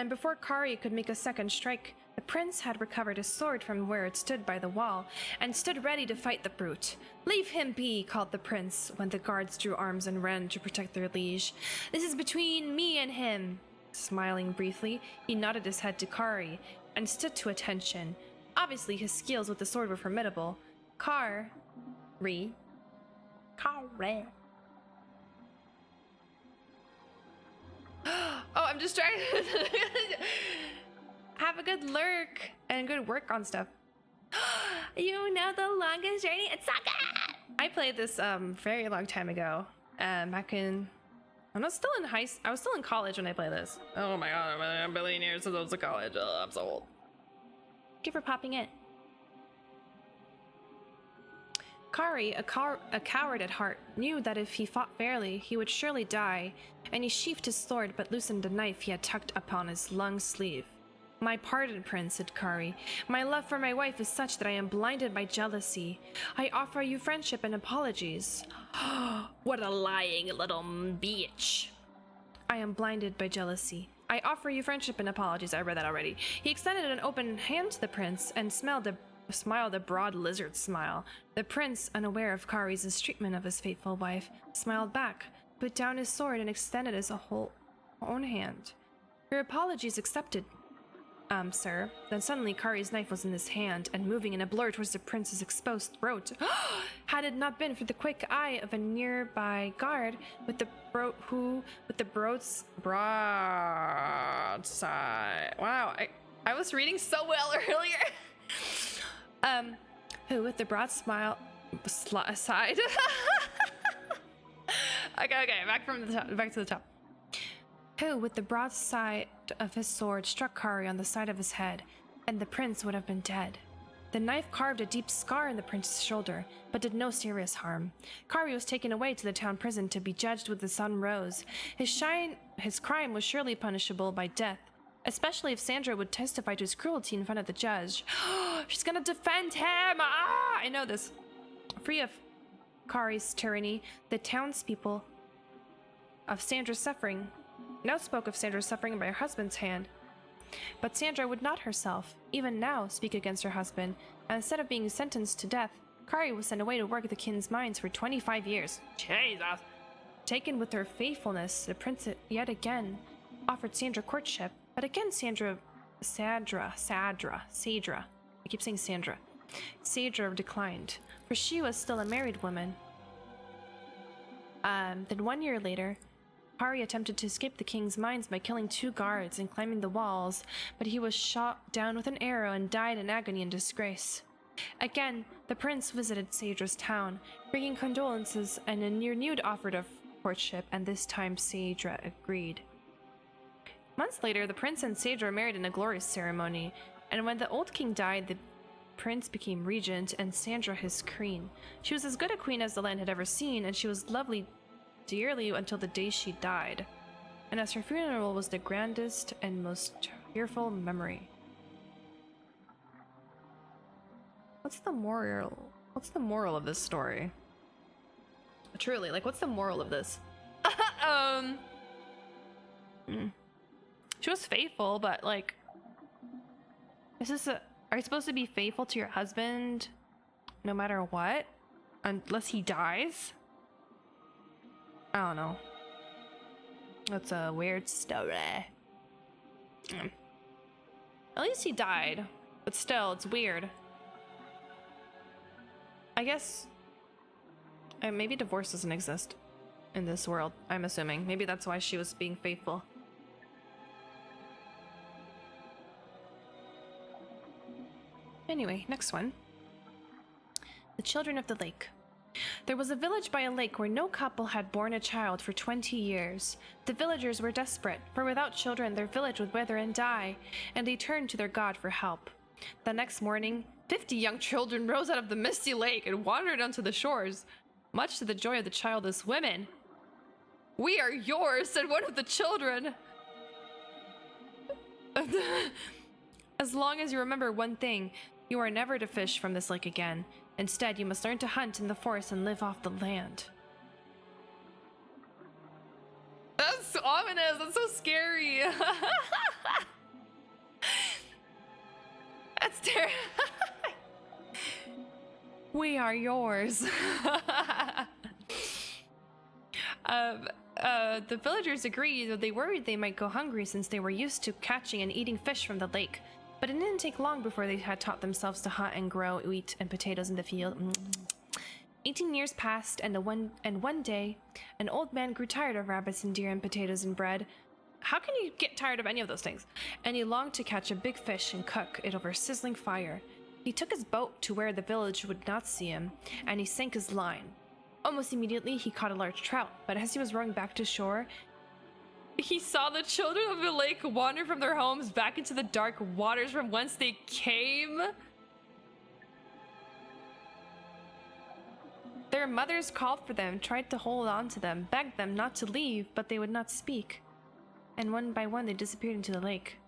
before Kari could make a second strike, the prince had recovered his sword from where it stood by the wall and stood ready to fight the brute. "Leave him be," called the prince when the guards drew arms and ran to protect their liege. "This is between me and him." Smiling briefly, he nodded his head to Kari and stood to attention. Obviously, his skills with the sword were formidable. Kari. Oh, I'm just trying to have a good lurk and good work on stuff. You know the longest journey? It's Saga! I played this very long time ago. Back in... I was still in college when I played this. Oh my god, I'm a billion years since I was in college. I'm so old. Thank you for popping in. Kari, a coward at heart, knew that if he fought fairly, he would surely die, and he sheathed his sword but loosened the knife he had tucked upon his long sleeve. "My pardon, Prince," said Kari. "My love for my wife is such that I am blinded by jealousy. I offer you friendship and apologies." What a lying little bitch. "I am blinded by jealousy. I offer you friendship and apologies." I read that already. He extended an open hand to the prince and smiled a broad lizard smile. The prince, unaware of Kari's mistreatment of his faithful wife, smiled back, put down his sword, and extended his own hand. "Your apologies accepted, sir." Then suddenly Kari's knife was in his hand and moving in a blur towards the prince's exposed throat. Had it not been for the quick eye of a nearby guard with the broadside. Wow, I was reading so well earlier. Who with the broad smile side. Okay, back to the top. Who, with the broad side of his sword, struck Kari on the side of his head, and the prince would have been dead. The knife carved a deep scar in the prince's shoulder, but did no serious harm. Kari was taken away to the town prison to be judged when the sun rose. His crime was surely punishable by death, especially if Sandra would testify to his cruelty in front of the judge. She's gonna defend him! I know this. Free of Kari's tyranny, the townspeople of Sandra's suffering now spoke of Sandra's suffering by her husband's hand. But Sandra would not herself, even now, speak against her husband, and instead of being sentenced to death, Kari was sent away to work at the king's mines for 25 years. Jesus! Taken with her faithfulness, the prince yet again offered Sandra courtship, but again Sadra, I keep saying Sandra. Sadra declined, for she was still a married woman. Then 1 year later, Kari attempted to escape the king's mines by killing 2 guards and climbing the walls, but he was shot down with an arrow and died in agony and disgrace. Again, the prince visited Sadra's town, bringing condolences and a renewed offer of courtship, and this time Sadra agreed. Months later, the prince and Sadra married in a glorious ceremony, and when the old king died, the prince became regent and Sandra his queen. She was as good a queen as the land had ever seen, and she was lovely dearly until the day she died. And as her funeral was the grandest and most tearful memory. What's the moral? What's the moral of this story? Truly, like, what's the moral of this? She was faithful, but like, is this are you supposed to be faithful to your husband no matter what? Unless he dies? I don't know. That's a weird story. At least he died, but still, it's weird. I guess maybe divorce doesn't exist in this world, I'm assuming. Maybe that's why she was being faithful. Anyway, next one. The Children of the Lake. There was a village by a lake where no couple had borne a child for 20 years. The villagers were desperate, for without children their village would wither and die, and they turned to their god for help. The next morning, 50 young children rose out of the misty lake and wandered onto the shores, much to the joy of the childless women. "We are yours," said one of the children. "As long as you remember one thing, you are never to fish from this lake again. Instead, you must learn to hunt in the forest and live off the land." That's so ominous. That's so scary. That's terrible. "We are yours." The villagers agreed, though they worried they might go hungry since they were used to catching and eating fish from the lake. But it didn't take long before they had taught themselves to hunt and grow wheat and potatoes in the field. 18 years passed, and one day, an old man grew tired of rabbits and deer and potatoes and bread. How can you get tired of any of those things? And he longed to catch a big fish and cook it over a sizzling fire. He took his boat to where the village would not see him, and he sank his line. Almost immediately, he caught a large trout, but as he was rowing back to shore, he saw the children of the lake wander from their homes back into the dark waters from whence they came. Their mothers called for them, tried to hold on to them, begged them not to leave, but they would not speak. And one by one, they disappeared into the lake.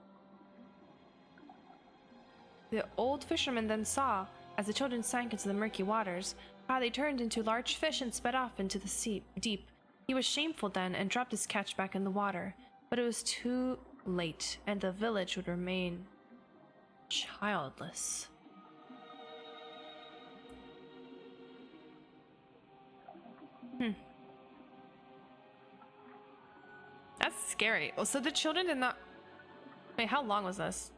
The old fisherman then saw, as the children sank into the murky waters, how they turned into large fish and sped off into the sea deep. He was shameful then and dropped his catch back in the water, but it was too late, and the village would remain childless. That's scary. Oh, so the children did not... Wait, how long was this?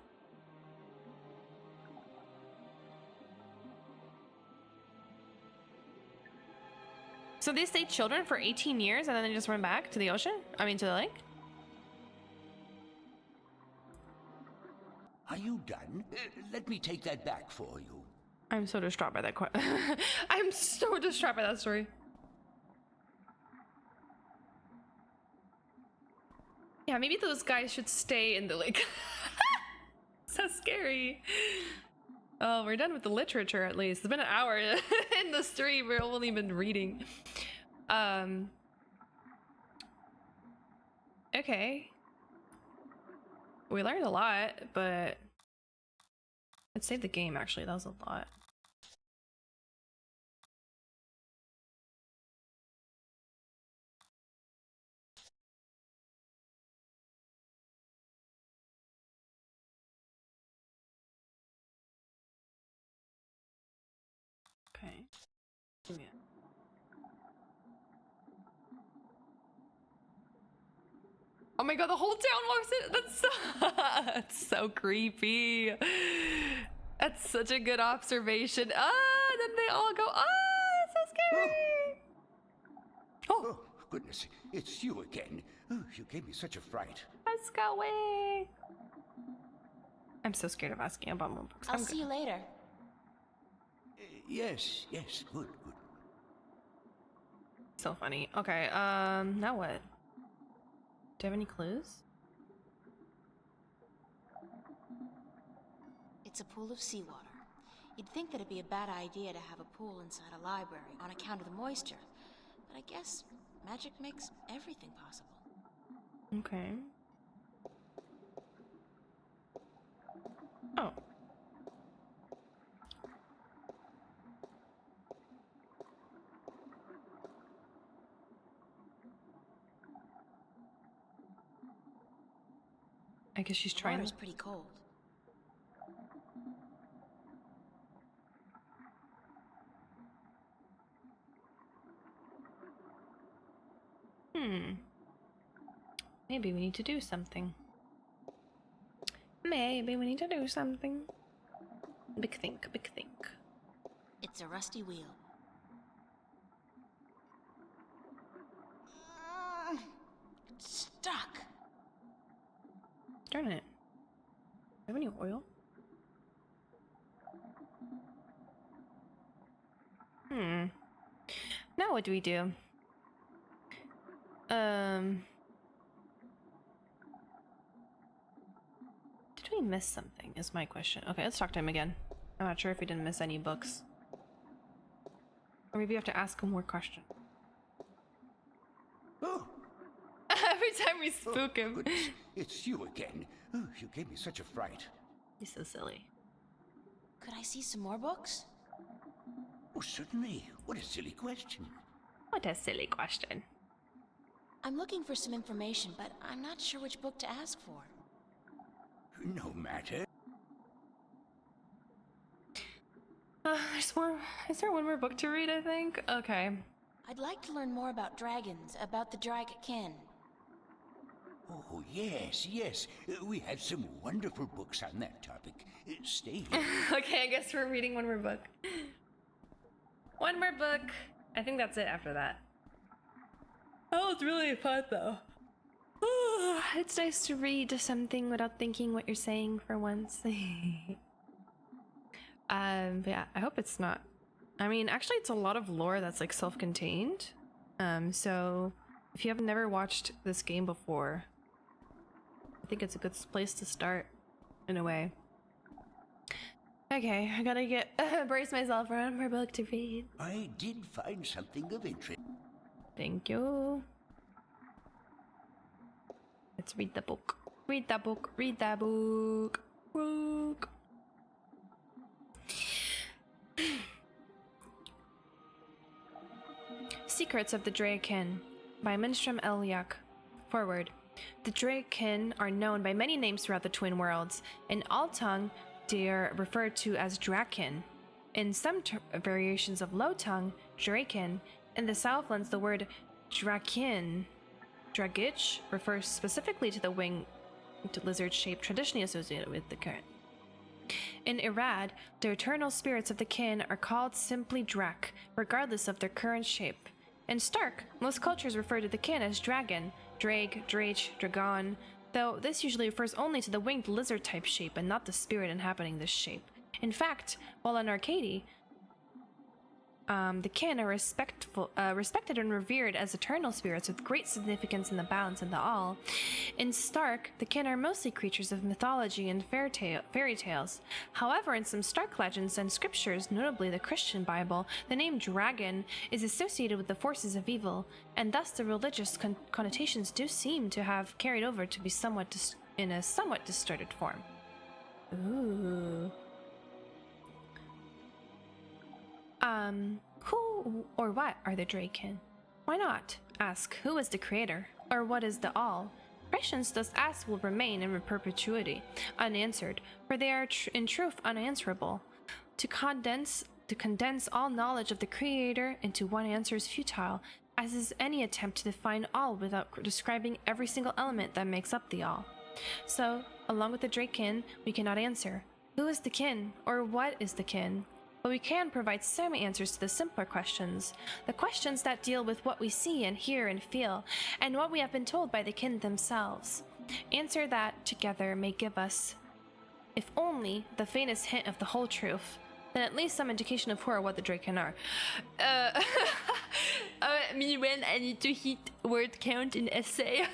So they stayed children for 18 years and then they just went back to the ocean? I mean, to the lake? Are you done? Let me take that back for you. I'm so distraught by that I'm so distraught by that story. Yeah, maybe those guys should stay in the lake. So scary. Oh, we're done with the literature at least. It's been an hour in the stream. We've only been reading. Okay. We learned a lot, but let's save the game actually. That was a lot. Yeah. Oh my god, the whole town walks in. That's so, that's so creepy. That's such a good observation. Ah, then they all go, ah, that's so scary. Oh, Oh, goodness, it's you again. Oh, you gave me such a fright. let's go away. I'm so scared of asking about more books. I'll I'm see good. you later. Yes, good. So funny. Okay, now what? Do you have any clues? It's a pool of seawater. You'd think that it'd be a bad idea to have a pool inside a library on account of the moisture. But I guess magic makes everything possible. Okay. Oh. I guess she's The trying. water's pretty cold. Maybe we need to do something. Maybe we need to do something. Big think, big think. It's a rusty wheel. It's stuck. Darn it. Do you have any oil? Now what do we do? Did we miss something is my question. Okay, let's talk to him again. I'm not sure if we didn't miss any books. Or maybe you have to ask him more questions. Oh, Every time we spook him. goodness, it's you again. Oh, you gave me such a fright. He's so silly. Could I see some more books? Oh, certainly. What a silly question. What a silly question. I'm looking for some information, but I'm not sure which book to ask for. No matter. There's more. Is there one more book to read, I think? Okay. I'd like to learn more about dragons, about the Dragonkin. Oh, yes. We have some wonderful books on that topic. Stay here. Okay, I guess we're reading one more book. One more book. I think that's it after that. Oh, it's really fun though. It's nice to read something without thinking what you're saying for once. But yeah, I hope it's not. I mean, actually, it's a lot of lore that's like self-contained. So if you have never watched this game before, I think it's a good place to start, in a way. Okay, I gotta get brace myself for one more book to read. I did find something of interest. Thank you. Let's read the book. Read that book. Read that book. Book. Secrets of the Draken by Minstrom Elyak. Forward. The Draken are known by many names throughout the Twin Worlds. In Altung, they are referred to as Draken. In some variations of Low Tongue, Draken. In the Southlands, the word Drakin, Dragich, refers specifically to the winged lizard shape traditionally associated with the current. In Irad, the eternal spirits of the kin are called simply Drak, regardless of their current shape. In Stark, most cultures refer to the kin as dragon, drake, drach, dragon, though this usually refers only to the winged lizard-type shape and not the spirit inhabiting this shape. In fact, while in Arcady, the kin are respected and revered as eternal spirits with great significance in the balance and the all. In Stark, the kin are mostly creatures of mythology and fairy tales. However, in some Stark legends and scriptures, notably the Christian Bible, the name dragon is associated with the forces of evil, and thus the religious connotations do seem to have carried over to be in a somewhat distorted form. Ooh. Who or what are the Draken? Why not ask who is the creator, or what is the all? Questions thus asked will remain in perpetuity, unanswered, for they are in truth unanswerable. To condense To condense all knowledge of the Creator into one answer is futile, as is any attempt to define all without describing every single element that makes up the all. So, along with the Drakekin, we cannot answer who is the kin, or what is the kin? But we can provide some answers to the simpler questions, the questions that deal with what we see and hear and feel, and what we have been told by the kin themselves. Answer that together may give us, if only, the faintest hint of the whole truth, then at least some indication of who or what the Draken are. Me when I need to hit word count in essay.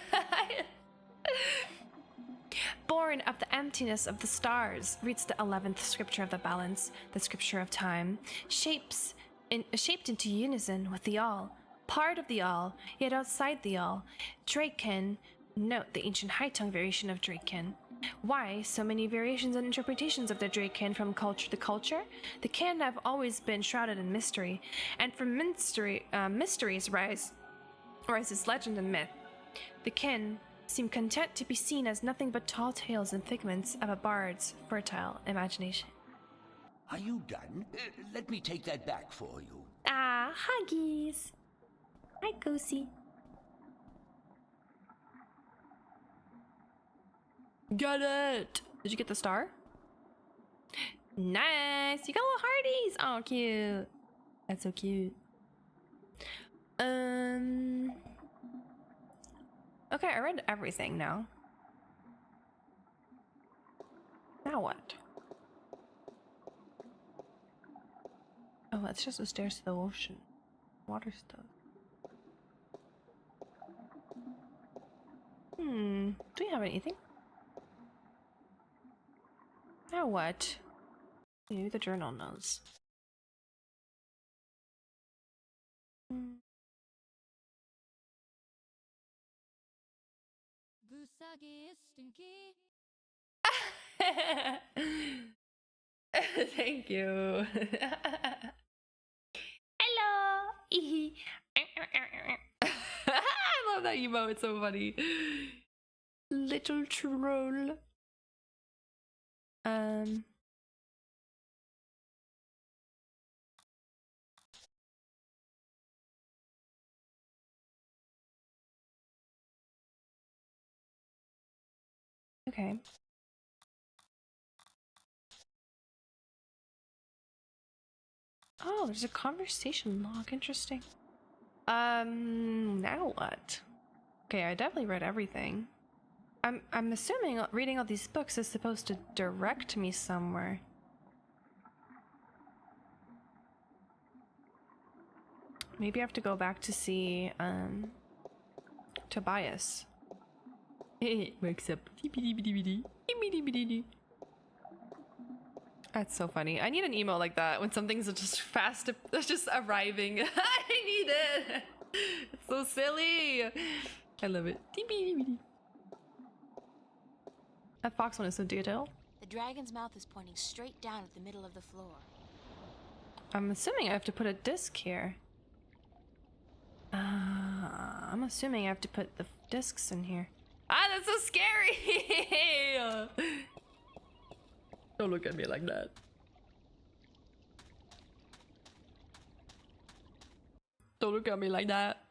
Born of the emptiness of the stars, reads the 11th scripture of the balance, the scripture of time, shaped into unison with the all, part of the all, yet outside the all. Draken, note the ancient high tongue variation of Draken. Why so many variations and interpretations of the Draken from culture to culture? The kin have always been shrouded in mystery, and from mysteries rises legend and myth. The kin seem content to be seen as nothing but tall tales and figments of a bard's fertile imagination. Are you done? Let me take that back for you. Ah, huggies. Hi, Goosey. Got it! Did you get the star? Nice! You got little hearties! Oh, cute. That's so cute. Okay, I read everything now. Now what? Oh, that's just the stairs to the ocean. Water stuff. Do we have anything? Now what? Maybe the journal knows. Thank you. Hello. I love that emote. It's so funny. Little troll. Okay. Oh, there's a conversation log. Interesting. Now what? Okay, I definitely read everything. I'm assuming reading all these books is supposed to direct me somewhere. Maybe I have to go back to see Tobias. Wakes up. That's so funny. I need an emo like that when something's just fast, just arriving. I need it. It's so silly. I love it. That fox one is so detailed. The dragon's mouth is pointing straight down at the middle of the floor. I'm assuming I have to put a disc here. I'm assuming I have to put the discs in here. Ah, that's so scary! Don't look at me like that. Don't look at me like that.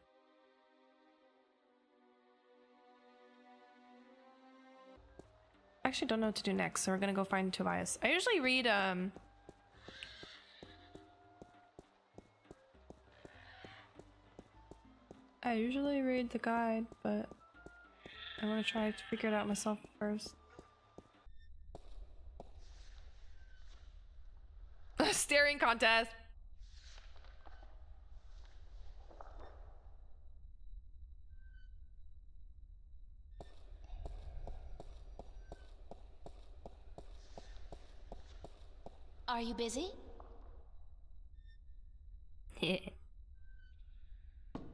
I actually don't know what to do next, so we're gonna go find Tobias. I usually read the guide, but I want to try to figure it out myself first. Staring contest. Are you busy?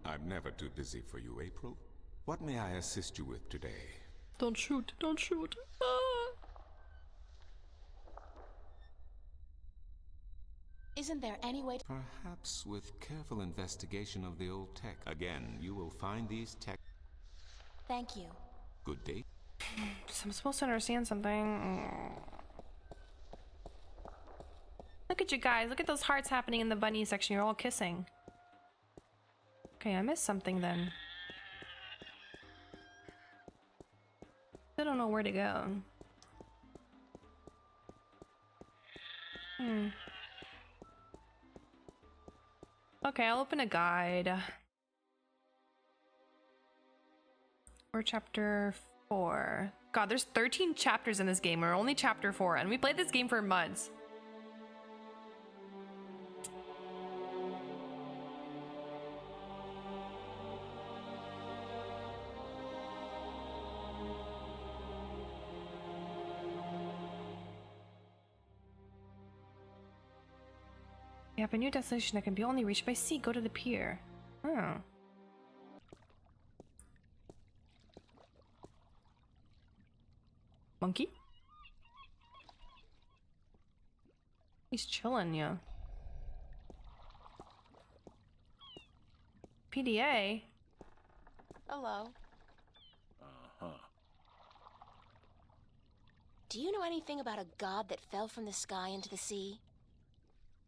I'm never too busy for you, April. What may I assist you with today? Don't shoot, don't shoot. Ah. Isn't there any way to... Perhaps with careful investigation of the old tech. Again, you will find these tech... Thank you. Good day. So I'm supposed to understand something. Look at you guys. Look at those hearts happening in the bunny section. You're all kissing. Okay, I missed something then. I don't know where to go. Okay, I'll open a guide. We're chapter 4. God, there's 13 chapters in this game. We're only chapter 4, and we played this game for months. We have a new destination that can be only reached by sea. Go to the pier. Oh. Monkey? He's chilling, yeah. PDA? Hello. Uh-huh. Do you know anything about a god that fell from the sky into the sea?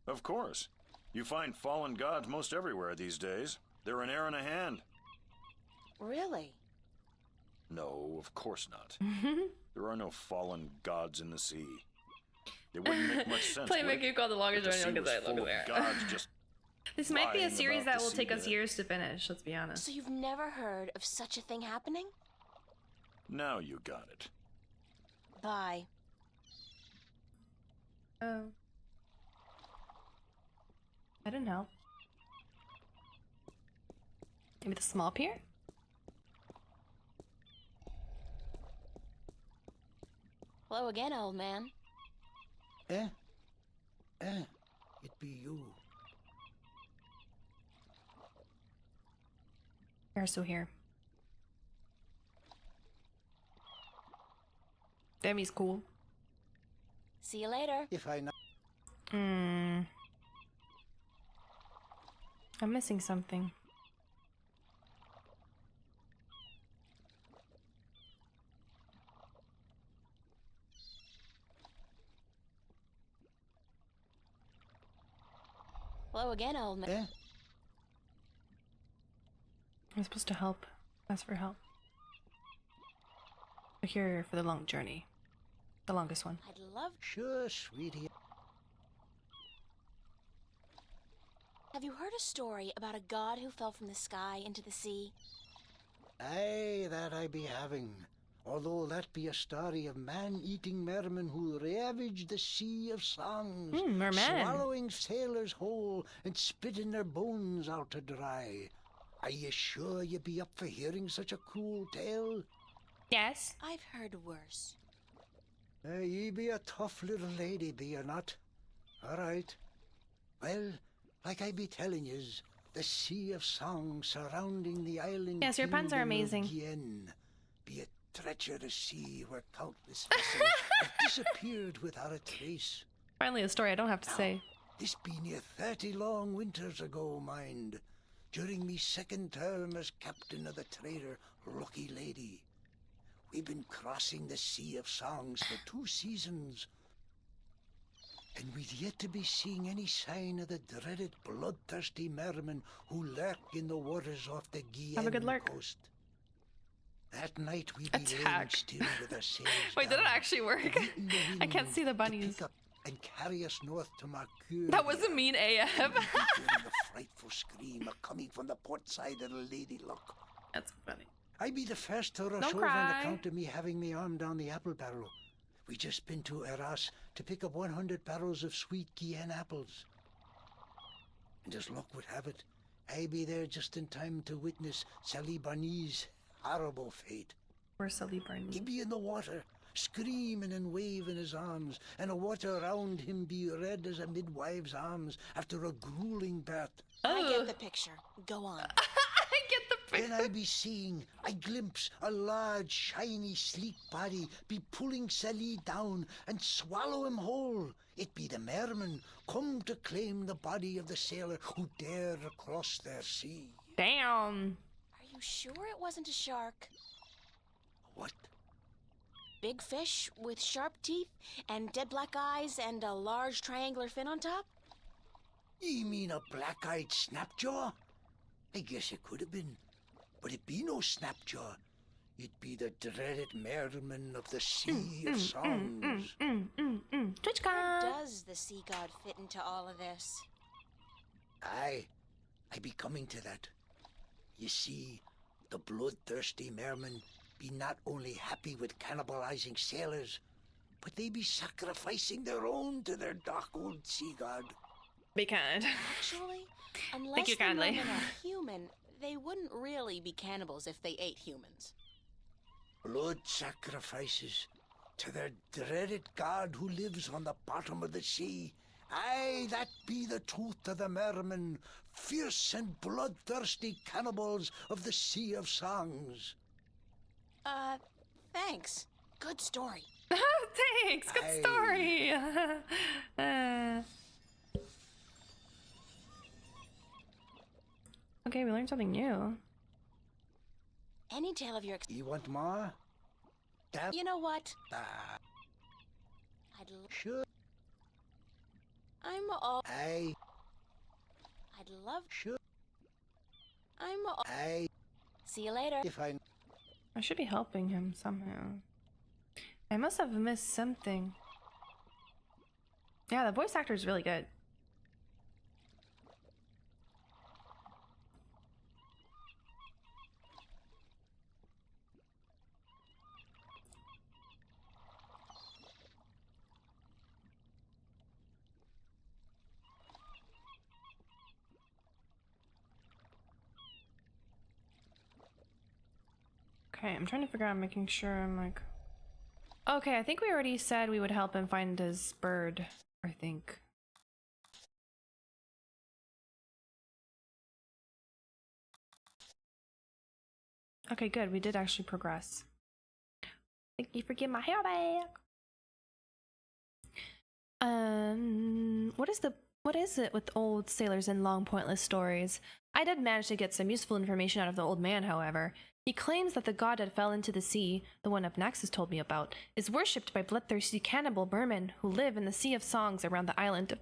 Of course. You find fallen gods most everywhere these days. They're an air and a hand. Really? No, of course not. There are no fallen gods in the sea. It wouldn't make much sense. Play Make You Call the longest running running because I love it. gods just This might be a lying series about that the will take us seabed. years to finish, let's be honest. So you've never heard of such a thing happening? Now you got it. Bye. Oh. I don't know. Maybe the small pier? Hello again, old man. It be you. You're still here. Demi's cool. See you later. If I not. I'm missing something. Hello again, old man. I'm supposed to help. Ask for help. We're here for the long journey. The longest one. I'd love... Sure, sweetie. Have you heard a story about a god who fell from the sky into the sea? Aye, that I be having. Although that be a story of man-eating mermen who ravaged the sea of songs, merman. swallowing sailors whole and spitting their bones out to dry. Are you sure you be up for hearing such a cruel tale? Yes. I've heard worse. Ye be a tough little lady, be you not? All right. Well, like I be telling yous, the sea of song surrounding the island. Yes, your puns are kingdom of amazing. Gien be a treacherous sea where countless vessels have disappeared without a trace. Finally a story I don't have to say. This be near 30 long winters ago, mind, during me second term as captain of the trader Lucky Lady. We've been crossing the Sea of Songs for 2 seasons, and we'd yet to be seeing any sign of the dreaded bloodthirsty mermen who lurk in the waters off the Have a good Gien lurk. coast. That night we be laying Attack. still with our sails Wait, did it down, actually work? awaiting the I can't wind see the to bunnies. pick up and carry us north to Mercure. That was a mean AF. Hearing a frightful scream coming from the port side of the Lady Luck. That's funny. I be the first to rush Don't over on cry. account of me having me arm down the apple barrel. We just been to Arras to pick up 100 barrels of sweet Gien apples. And as luck would have it, I be there just in time to witness Sally Barney's horrible fate. Where's Sully He Barney? be in the water, screaming and waving his arms, and the water around him be red as a midwife's arms after a grueling birth. I Oh. get the picture. Go on. I get the Then picture. I be seeing, I glimpse a large, shiny, sleek body be pulling Sally down and swallow him whole. It be the mermen come to claim the body of the sailor who dared across their sea. Damn. Are you sure it wasn't a shark? What? big fish with sharp teeth and dead black eyes and a large triangular fin on top? Ye mean a black-eyed snapjaw? I guess it could have been. But it be no snapjaw. It be the dreaded merman of the Sea of Songs. Twitch How con. does the sea god fit into all of this? Aye, I be coming to that. You see, the bloodthirsty mermen be not only happy with cannibalizing sailors, but they be sacrificing their own to their dark old sea god. Be kind. Actually, unless Thank you the kindly. mermen are human, they wouldn't really be cannibals if they ate humans. Blood sacrifices to their dreaded god who lives on the bottom of the sea. Aye, that be the truth of the mermen, fierce and bloodthirsty cannibals of the Sea of Songs. Thanks. Good story. Thanks. Good Aye. story. Okay, we learned something new. Any tale of your You want more? That You know what? sure. I'm all Aye, I'd love sure. I'm all Aye, See you later. if I... I should be helping him somehow. I must have missed something. Yeah, the voice actor is really good. Okay, I'm trying to figure out, making sure I'm like... Okay, I think we already said we would help him find his bird, I think. Okay, good, we did actually progress. Thank you for getting my hair back. What is it with old sailors and long pointless stories? I did manage to get some useful information out of the old man, however. He claims that the god that fell into the sea, the one up next has told me about, is worshipped by bloodthirsty cannibal mermen who live in the Sea of Songs around the island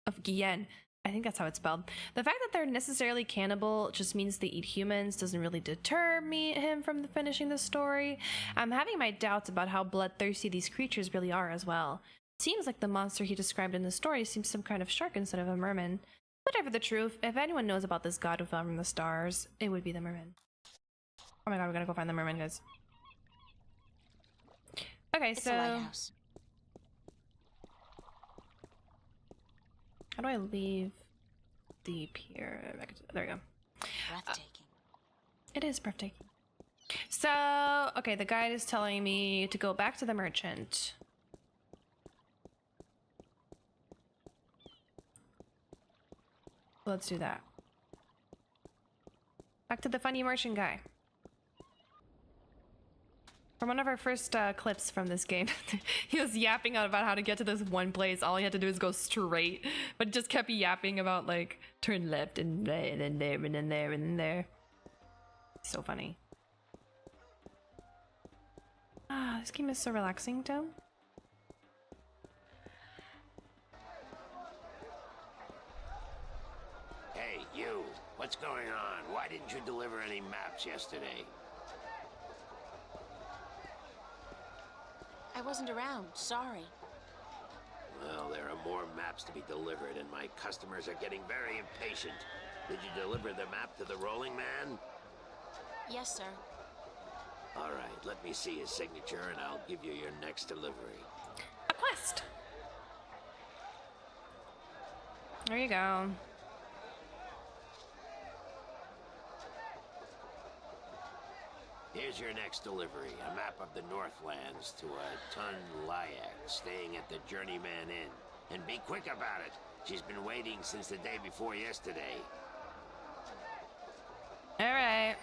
of Guyenne. I think that's how it's spelled. The fact that they're necessarily cannibal just means they eat humans doesn't really deter him from finishing the story. I'm having my doubts about how bloodthirsty these creatures really are as well. Seems like the monster he described in the story seems some kind of shark instead of a merman. Whatever the truth, if anyone knows about this god who fell from the stars, it would be the merman. Oh my god, we gotta go find the merman, guys. Okay, It's so... a lighthouse. How do I leave the pier? There we go. Breathtaking. It is breathtaking. So, okay, the guide is telling me to go back to the merchant. Let's do that. Back to the funny merchant guy. From one of our first clips from this game, he was yapping about how to get to this one place. All he had to do is go straight, but just kept yapping about like turn left and there and then there and then there and then there. So funny. Ah, this game is so relaxing, though. Hey, you. What's going on? Why didn't you deliver any maps yesterday? I wasn't around. Sorry. Well, there are more maps to be delivered, and my customers are getting very impatient. Did you deliver the map to the rolling man? Yes, sir. All right, let me see his signature, and I'll give you your next delivery. A quest! There you go. Here's your next delivery, a map of the Northlands to a Tun Lyak staying at the Journeyman Inn. And be quick about it. She's been waiting since the day before yesterday. Alright.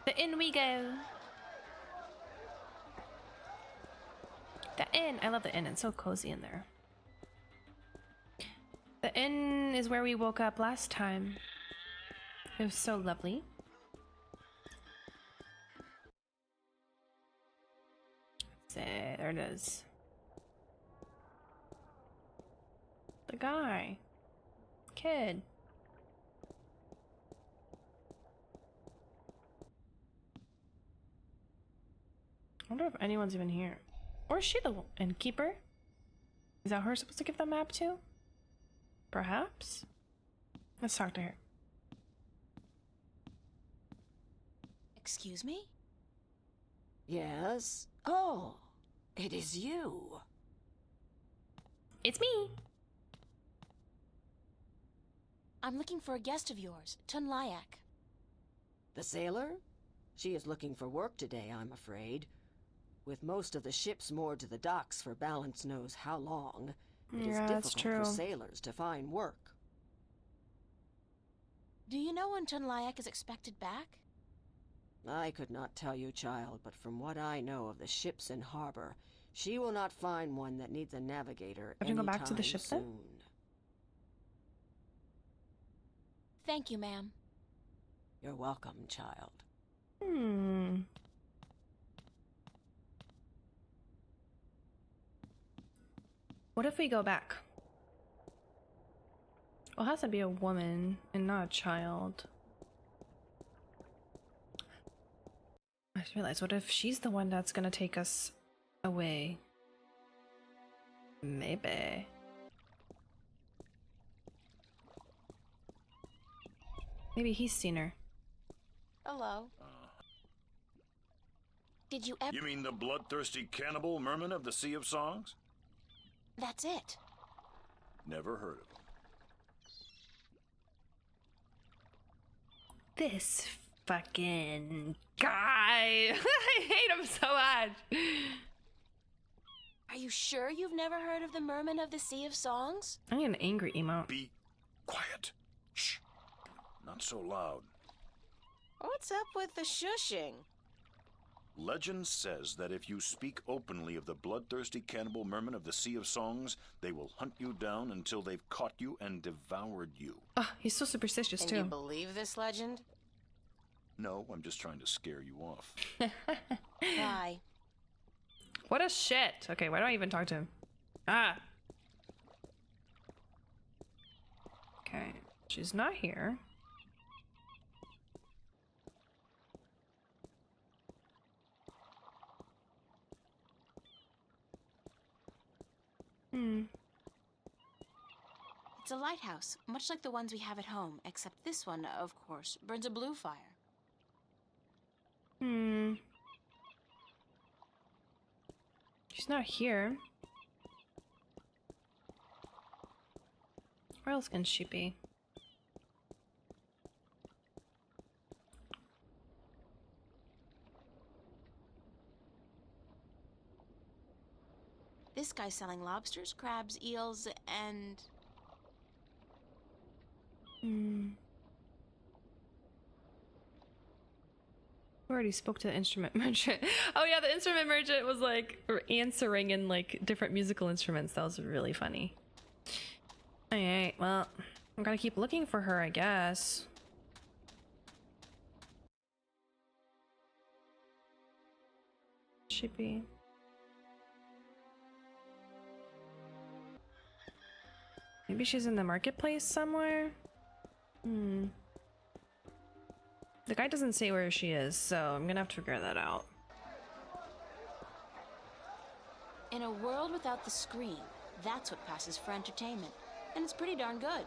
The inn we go. The inn. I love the inn. It's so cozy in there. The inn is where we woke up last time. It was so lovely. Say, there it is. The guy. Kid. I wonder if anyone's even here. Or is she the innkeeper? Is that her supposed to give the map to? Perhaps? Let's talk to her. Excuse me? Yes? Oh, it is you. It's me! I'm looking for a guest of yours, Tunlayak. The sailor? She is looking for work today, I'm afraid. With most of the ships moored to the docks for balance knows how long, it is difficult for sailors to find work. Do you know when Tunlayak is expected back? I could not tell you, child, but from what I know of the ships in harbor, she will not find one that needs a navigator Have to go back to the ship then? Thank you, ma'am. You're welcome, child. What if we go back? Well, it has to be a woman and not a child. I just realized, what if she's the one that's gonna take us away? Maybe. Maybe he's seen her. Hello. Did you ever— You mean the bloodthirsty cannibal merman of the Sea of Songs? That's it. Never heard of him. This fucking guy. I hate him so much. Are you sure you've never heard of the merman of the Sea of Songs? I need an angry emote. Be quiet. Shh. Not so loud. What's up with the shushing? Legend says that if you speak openly of the bloodthirsty cannibal merman of the Sea of Songs, they will hunt you down until they've caught you and devoured you. Oh, he's so superstitious And too. you believe this legend? No, I'm just trying to scare you off. Why? What a shit. Okay, why do I even talk to him? Ah. Okay, she's not here. It's a lighthouse, much like the ones we have at home, except this one, of course, burns a blue fire. She's not here. Where else can she be? This guy's selling lobsters, crabs, eels, and... We already spoke to the instrument merchant. Oh yeah, the instrument merchant was like answering in like different musical instruments. That was really funny. Alright, well, I'm gonna keep looking for her, I guess. Should be. Maybe she's in the marketplace somewhere? The guy doesn't say where she is, so I'm gonna have to figure that out. In a world without the screen, that's what passes for entertainment. And it's pretty darn good.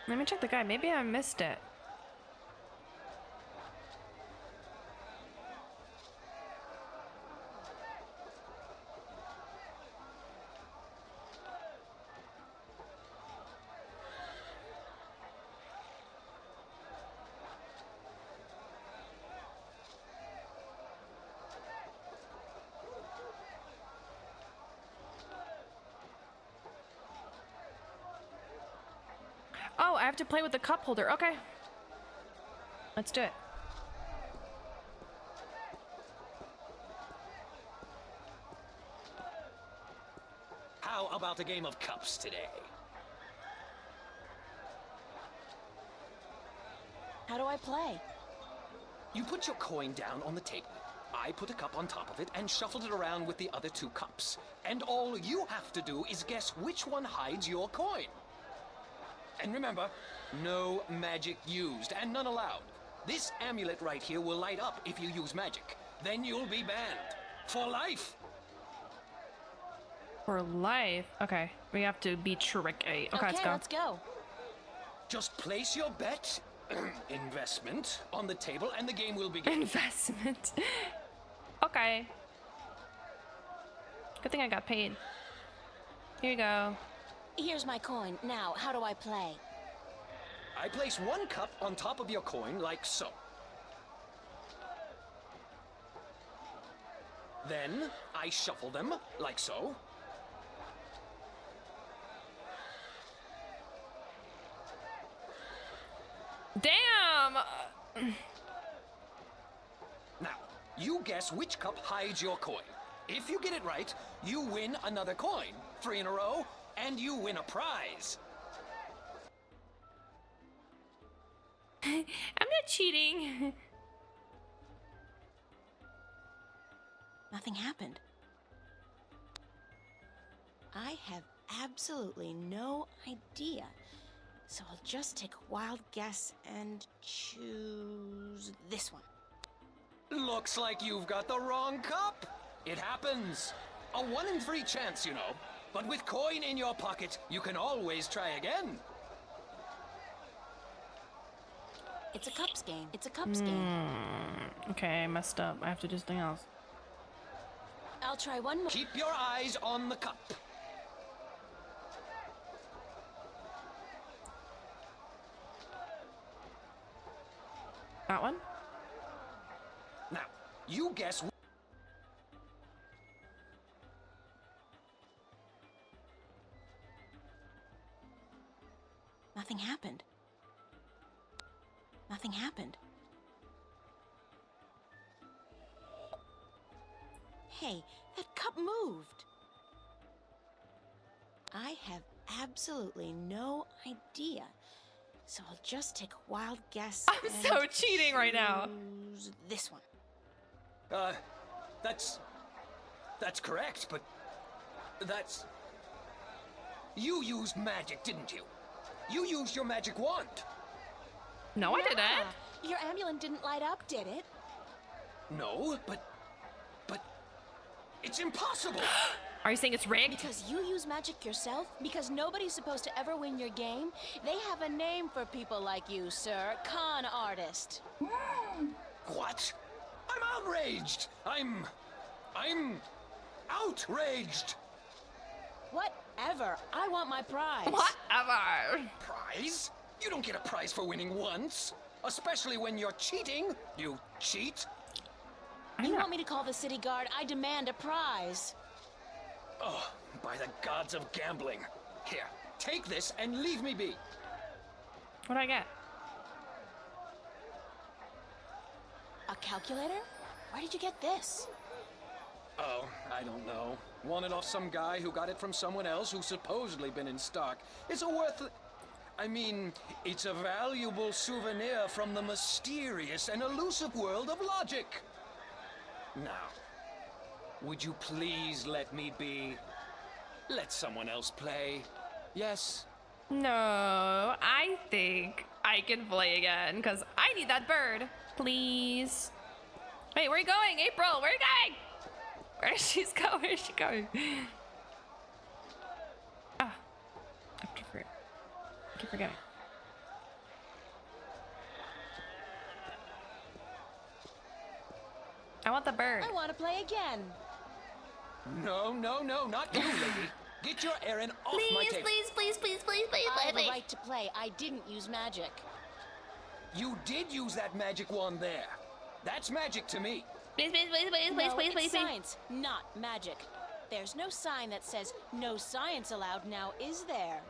Let me check the guy. Maybe I missed it. Oh, I have to play with the cup holder. Okay. Let's do it. How about a game of cups today? How How do I play? You put your coin down on the table. I put a cup on top of it and shuffled it around with the other 2 cups. And all you have to do is guess which one hides your coin. And remember, no magic used and none allowed. This amulet right here will light up if you use magic. Then you'll be banned. For life. For life? Okay, we have to be tricky. Okay, let's go. Just place your bet, investment, on the table and the game will begin. Investment. Okay. Good thing I got paid. Here you go. Here's my coin. Now, how do I play? I place 1 cup on top of your coin like so. Then I shuffle them like so. Damn! Now, you guess which cup hides your coin. If you get it right, you win another coin. 3 in a row, and you win a prize. I'm not cheating. Nothing happened. I have absolutely no idea. So I'll just take a wild guess and choose this one. Looks like you've got the wrong cup. It happens. A 1 in 3 chance, you know. But with coin in your pocket, you can always try again. It's a cups game. It's a cups game. Okay, I messed up. I have to do something else. I'll try one more. Keep your eyes on the cup. That one? Now, you guess. Nothing happened. Nothing happened. Hey, that cup moved. I have absolutely no idea. So I'll just take a wild guess. I'm so cheating right now. Choose this one. That's correct, but that's... You used magic, didn't you? You used your magic wand. No, I didn't. Your amulet didn't light up, did it? No, but it's impossible. Are you saying it's rigged? Because you use magic yourself? Because nobody's supposed to ever win your game? They have a name for people like you, sir. Con artist. What? I'm outraged. I'm outraged. Whatever. I want my prize. Whatever. Prize? You don't get a prize for winning once. Especially when you're cheating. You cheat. You want me to call the city guard? I demand a prize. Oh, by the gods of gambling. Here, take this and leave me be. What'd I get? A calculator? Where did you get this? Oh, I don't know. Won it off some guy who got it from someone else who's supposedly been in stock. It's it's a valuable souvenir from the mysterious and elusive world of logic. Now, would you please let me be? Let someone else play. Yes? No, I think I can play again because I need that bird. Please. Wait, where are you going? April, where are you going? Where is she going? Where is she going? Ah, I keep forgetting. I want the bird. I want to play again. No, not you, lady. Get your errand off my table. I have a right to play. I didn't use magic. You did use that magic wand there. That's magic to me. It's science, not magic. There's no sign that says no science allowed now, is there?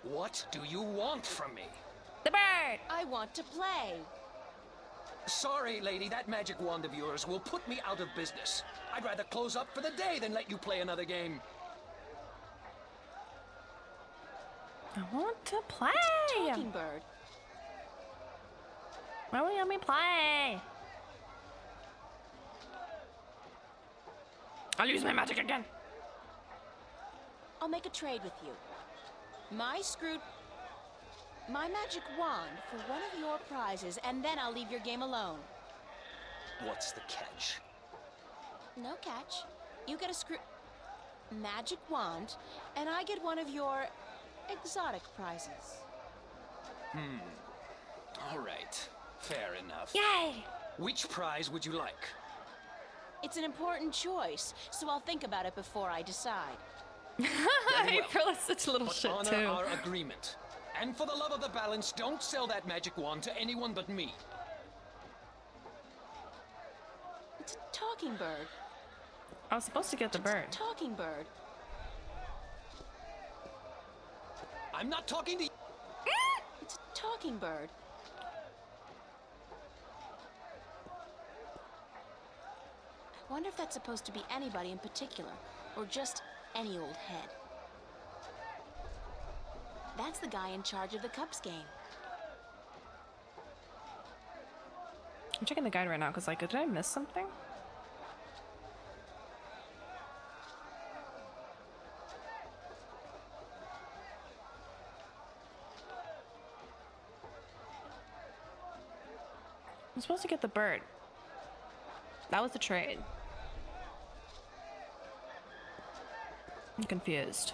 What do you want from me? The bird. I want to play. Sorry, lady, that magic wand of yours will put me out of business. I'd rather close up for the day than let you play another game. I want to play. Talking bird. Why won't you let me play? I'll use my magic again. I'll make a trade with you. My magic wand for one of your prizes, and then I'll leave your game alone. What's the catch? No catch. You get a magic wand, and I get one of your exotic prizes. All right. Fair enough. Yay! Which prize would you like? It's an important choice, so I'll think about it before I decide. April is such a little But shit honor too. our agreement. And for the love of the balance, don't sell that magic wand to anyone but me. It's a talking bird. I was supposed to get the bird. Talking bird. I'm not talking to you. It's a talking bird. I wonder if that's supposed to be anybody in particular, or just any old head. That's the guy in charge of the Cups game. I'm checking the guide right now because, like, did I miss something? I'm supposed to get the bird. That was the trade. I'm confused.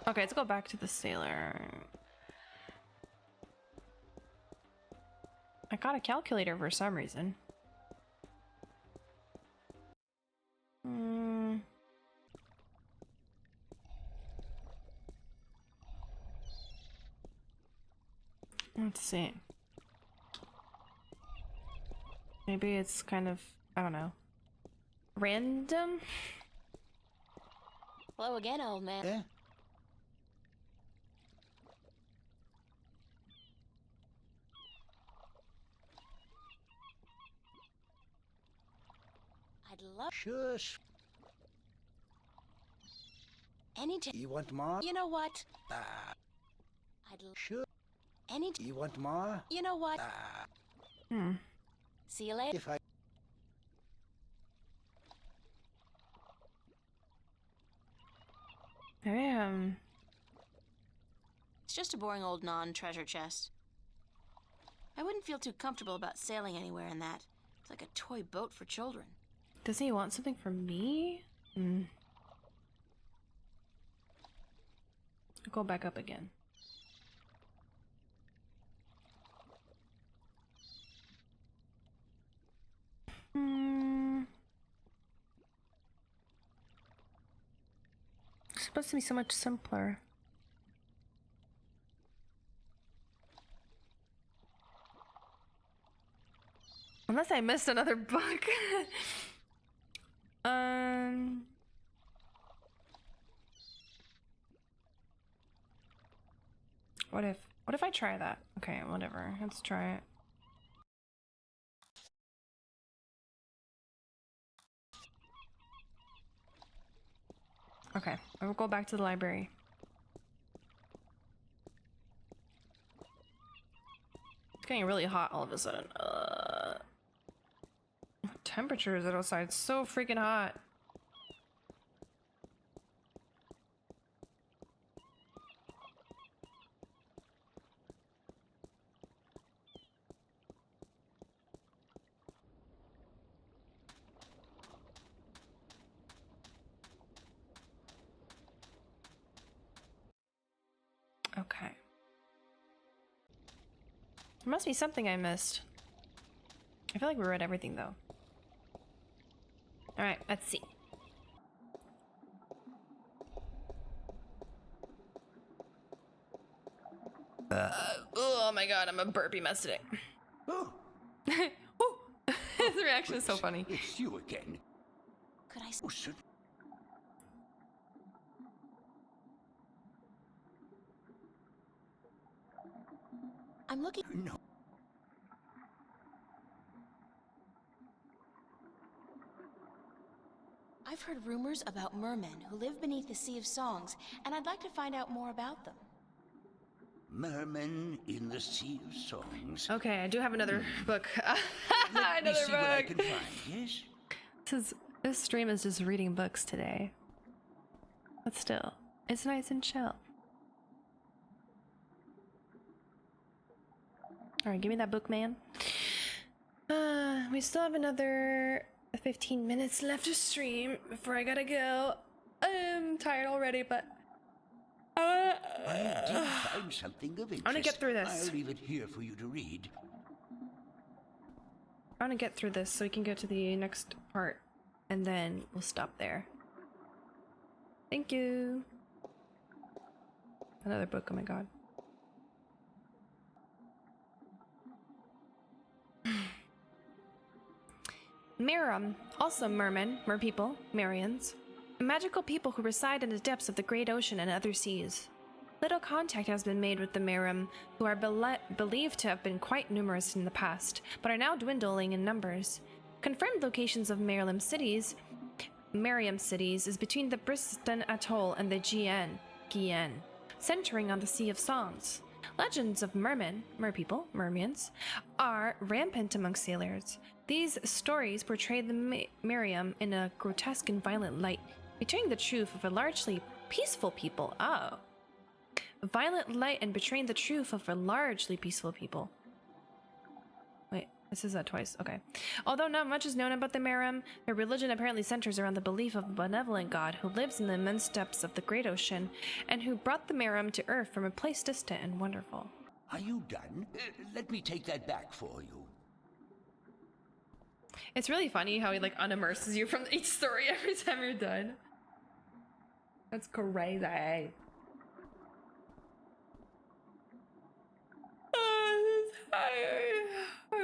Okay, let's go back to the sailor. I got a calculator for some reason. Let's see. Maybe it's kind of, I don't know, random? Hello again, old man. Yeah? I'd love Shush. any time. You want more? You know what? Sure. Any You want more? You know what? See you later. If I... Maybe, It's just a boring old non-treasure chest. I wouldn't feel too comfortable about sailing anywhere in that. It's like a toy boat for children. does he want something from me? I'll go back up again. It's supposed to be so much simpler. Unless I missed another book. What if I try that? Okay, whatever. Let's try it. Okay, I will go back to the library. It's getting really hot all of a sudden. What temperature is it outside? It's so freaking hot. Okay. There must be something I missed. I feel like we read everything though. Alright, let's see. Oh my god, I'm a burpy mess today. Oh, His reaction is so funny. it's you again. Could I? Oh, sir. I'm looking. No. I've heard rumors about mermen who live beneath the Sea of Songs, and I'd like to find out more about them. Mermen in the Sea of Songs. Okay, I do have another book. Let me Another see what I book. can find, yes? This stream is just reading books today. But still, it's nice and chill. Alright, give me that book, man. We still have another 15 minutes left to stream before I gotta go. I'm tired already, but I did find something of interest. I want to get through this. I'll leave it here for you to read. I want to get through this so we can get to the next part, and then we'll stop there. Thank you. Another book, oh my god. Merum, also mermen, merpeople, Marians, magical people who reside in the depths of the great ocean and other seas. Little contact has been made with the Merum, who are believed to have been quite numerous in the past, but are now dwindling in numbers. Confirmed locations of Merriam cities is between the Briston Atoll and the Gien, centering on the Sea of Songs. Legends of mermen, merpeople, mermaids, are rampant among sailors. These stories portray the Merriam in a grotesque and violent light, betraying the truth of a largely peaceful people. Oh. Violent light and betraying the truth of a largely peaceful people. Wait, this is that twice. Okay. Although not much is known about the Merum, their religion apparently centers around the belief of a benevolent god who lives in the immense depths of the great ocean and who brought the Merum to Earth from a place distant and wonderful. Are you done? Let me take that back for you. It's really funny how he like unimmerses you from each story every time you're done. That's crazy. I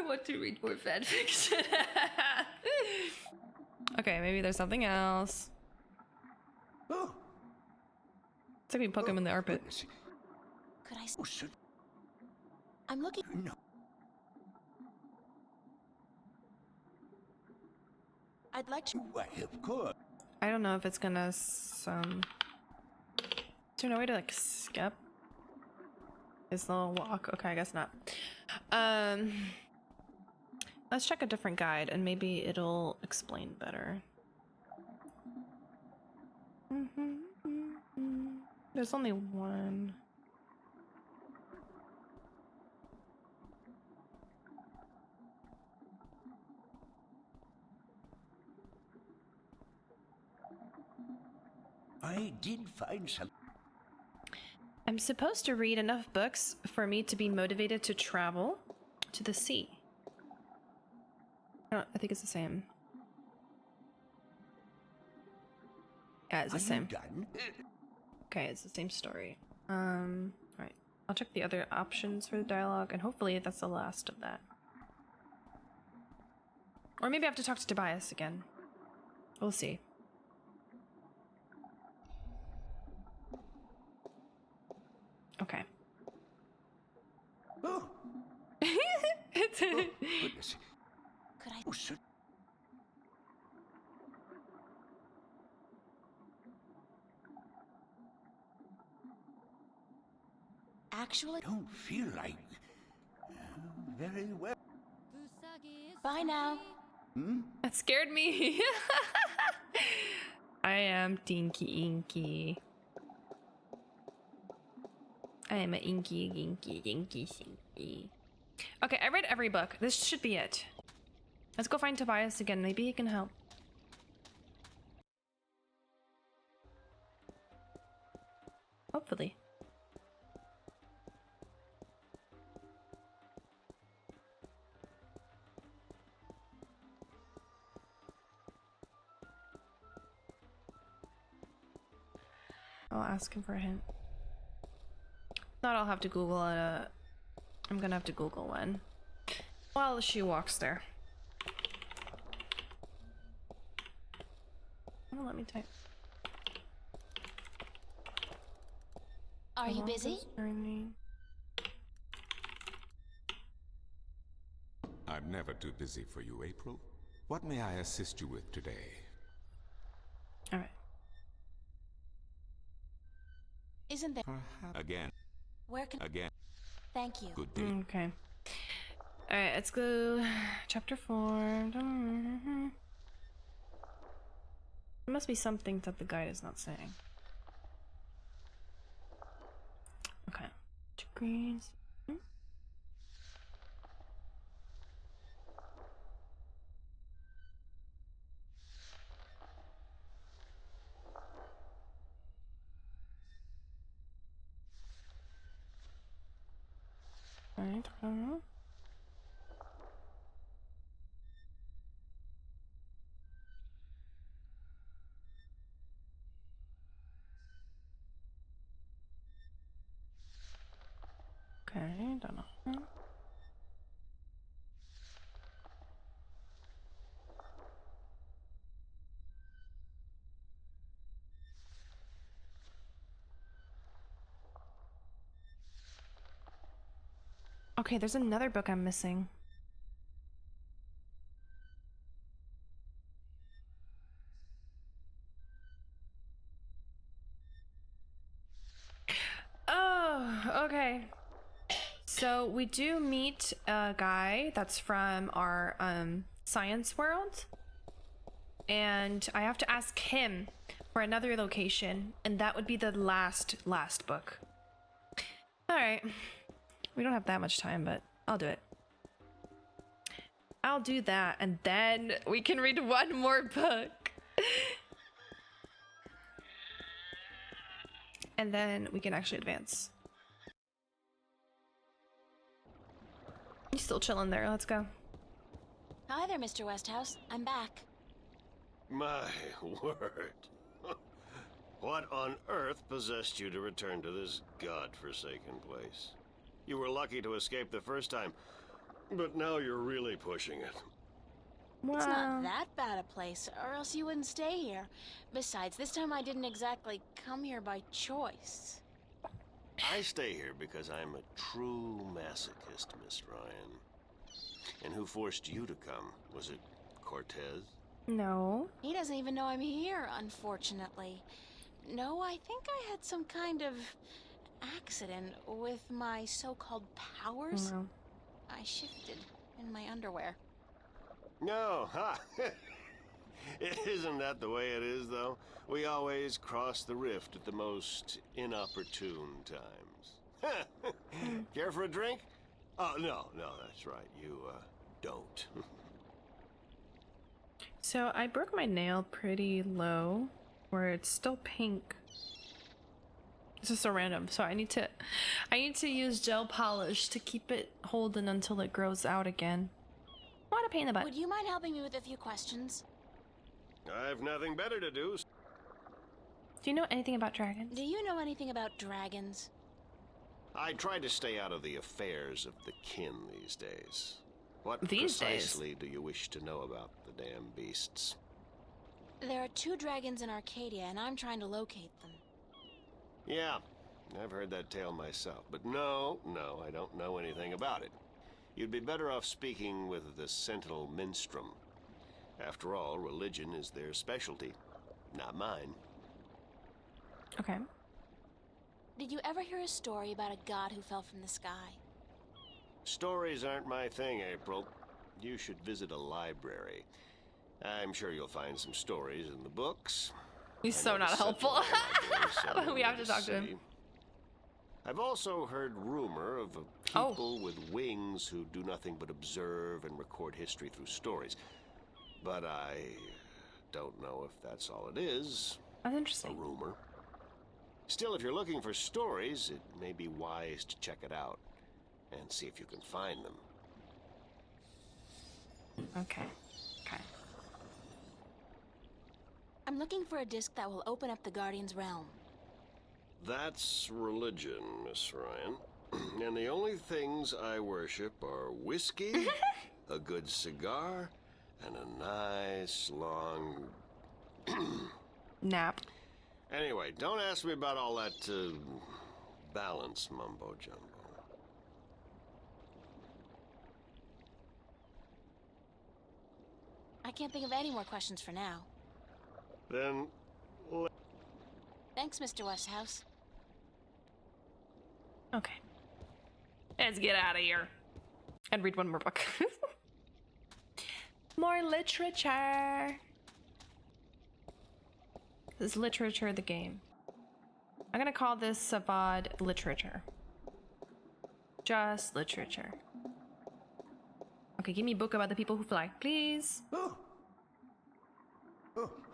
want to read more fanfiction. Okay, maybe there's something else. Oh. It's like we poke him in the armpit. Could I? Oh, sir. I'm looking. No. I'd like to. Why, of course. I don't know if it's gonna Is there no way to like skip this little walk? Okay, I guess not. Let's check a different guide and maybe it'll explain better. There's only one. I did find some. I'm supposed to read enough books for me to be motivated to travel to the sea. I think it's the same. Yeah, it's the same. Done? Okay, it's the same story. Alright. I'll check the other options for the dialogue, and hopefully that's the last of that. Or maybe I have to talk to Tobias again. We'll see. Okay. Oh. It's Oh, goodness. Could I? Oh, sir. Actually. Don't feel like very well. Bye now. That scared me. I am Dinky Inky. I am an inky. Okay, I read every book. This should be it. Let's go find Tobias again. Maybe he can help. Hopefully. I'll ask him for a hint. Not I'll have to Google it. I'm gonna have to Google one while she walks there. Oh, let me type. Are you busy? I'm never too busy for you, April. What may I assist you with today? All right. Isn't there? Again. Where can? Again. Thank you. Good day. Okay. Alright, let's go. Chapter 4. There must be something that the guide is not saying. Okay. 2 greens. Alright, I don't know. Okay, don't know. Okay, there's another book I'm missing. Oh, okay. So we do meet a guy that's from our science world, and I have to ask him for another location, and that would be the last book. All right, we don't have that much time, but I'll do it. I'll do that, and then we can read one more book. And then we can actually advance. He's still chilling there. Let's go. Hi there, Mr. Westhouse. I'm back. My word. What on earth possessed you to return to this godforsaken place? You were lucky to escape the first time, but now you're really pushing it. It's not that bad a place, or else you wouldn't stay here. Besides, this time I didn't exactly come here by choice. I stay here because I'm a true masochist, Miss Ryan. And who forced you to come? Was it Cortez? No. He doesn't even know I'm here, unfortunately. No, I think I had some kind of accident with my so-called powers. No. I shifted in my underwear. No, ha! Isn't that the way it is, though? We always cross the rift at the most inopportune times. Care for a drink? Oh, no, that's right. You, don't. So I broke my nail pretty low, where it's still pink. It's just so random. So I need to use gel polish to keep it holding until it grows out again. What a pain in the butt. Would you mind helping me with a few questions? I've nothing better to do. Do you know anything about dragons? Do you know anything about dragons? I try to stay out of the affairs of the kin these days. What These precisely do you wish to know about the damn beasts? There are 2 dragons in Arcadia, and I'm trying to locate them. Yeah, I've heard that tale myself. But no, I don't know anything about it. You'd be better off speaking with the Sentinel Minstrom. After all, religion is their specialty, not mine. Okay. Did you ever hear a story about a god who fell from the sky? Stories aren't my thing, April. You should visit a library. I'm sure you'll find some stories in the books. He's so not helpful. We have to talk to him. I've also heard rumor of people with wings who do nothing but observe and record history through stories. But I don't know if that's all it is. That's interesting. A rumor. Still, if you're looking for stories, it may be wise to check it out and see if you can find them. Okay. I'm looking for a disc that will open up the Guardian's realm. That's religion, Miss Ryan. And the only things I worship are whiskey, a good cigar, and a nice long nap. Anyway, don't ask me about all that balance mumbo-jumbo. I can't think of any more questions for now. Then... Thanks, Mr. Westhouse. Okay. Let's get out of here. And read one more book. More literature. This is literature the game. I'm gonna call this Savad literature. Just literature. Okay, give me a book about the people who fly, please. Oh,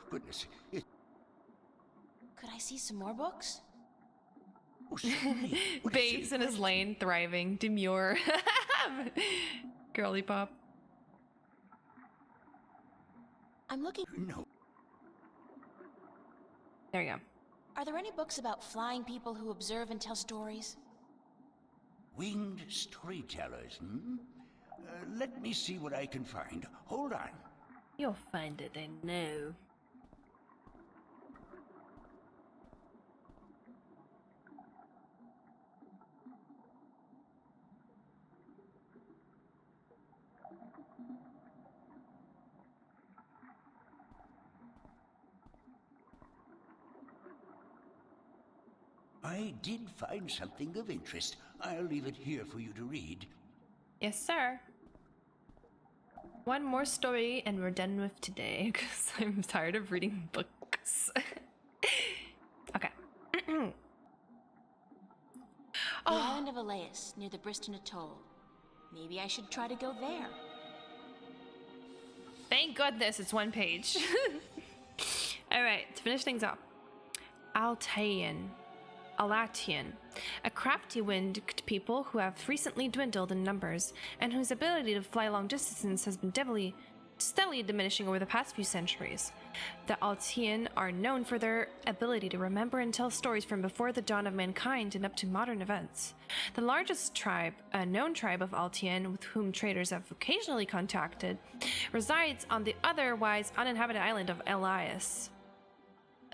goodness. Could I see some more books? Oh, certainly. What is Base in it? his lane, thriving, demure. Girly pop. I'm looking. No. There you go. Are there any books about flying people who observe and tell stories? Winged storytellers, hmm? Let me see what I can find. Hold on. You'll find it, I know. I did find something of interest. I'll leave it here for you to read. Yes, sir. One more story and we're done with today because I'm tired of reading books. Okay. The island of Elias, near the Briston Atoll. Maybe I should try to go there. Thank goodness it's one page. Alright, to finish things up. Altaean. Alatian, a crafty winged people who have recently dwindled in numbers, and whose ability to fly long distances has been steadily diminishing over the past few centuries. The Altean are known for their ability to remember and tell stories from before the dawn of mankind and up to modern events. The largest tribe, a known tribe of Altean with whom traders have occasionally contacted, resides on the otherwise uninhabited island of Elias,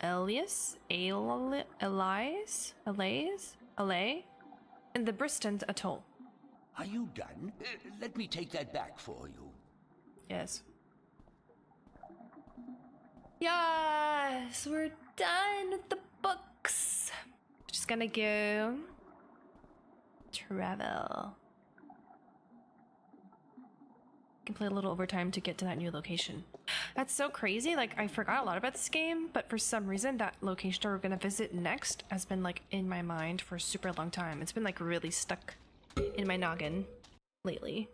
in the Briston Atoll. Are you done? Let me take that back for you. Yes. Yes, we're done with the books. Just gonna go travel. Can play a little overtime to get to that new location. That's so crazy. Like, I forgot a lot about this game, but for some reason that location we're gonna visit next has been like in my mind for a super long time. It's been like really stuck in my noggin lately.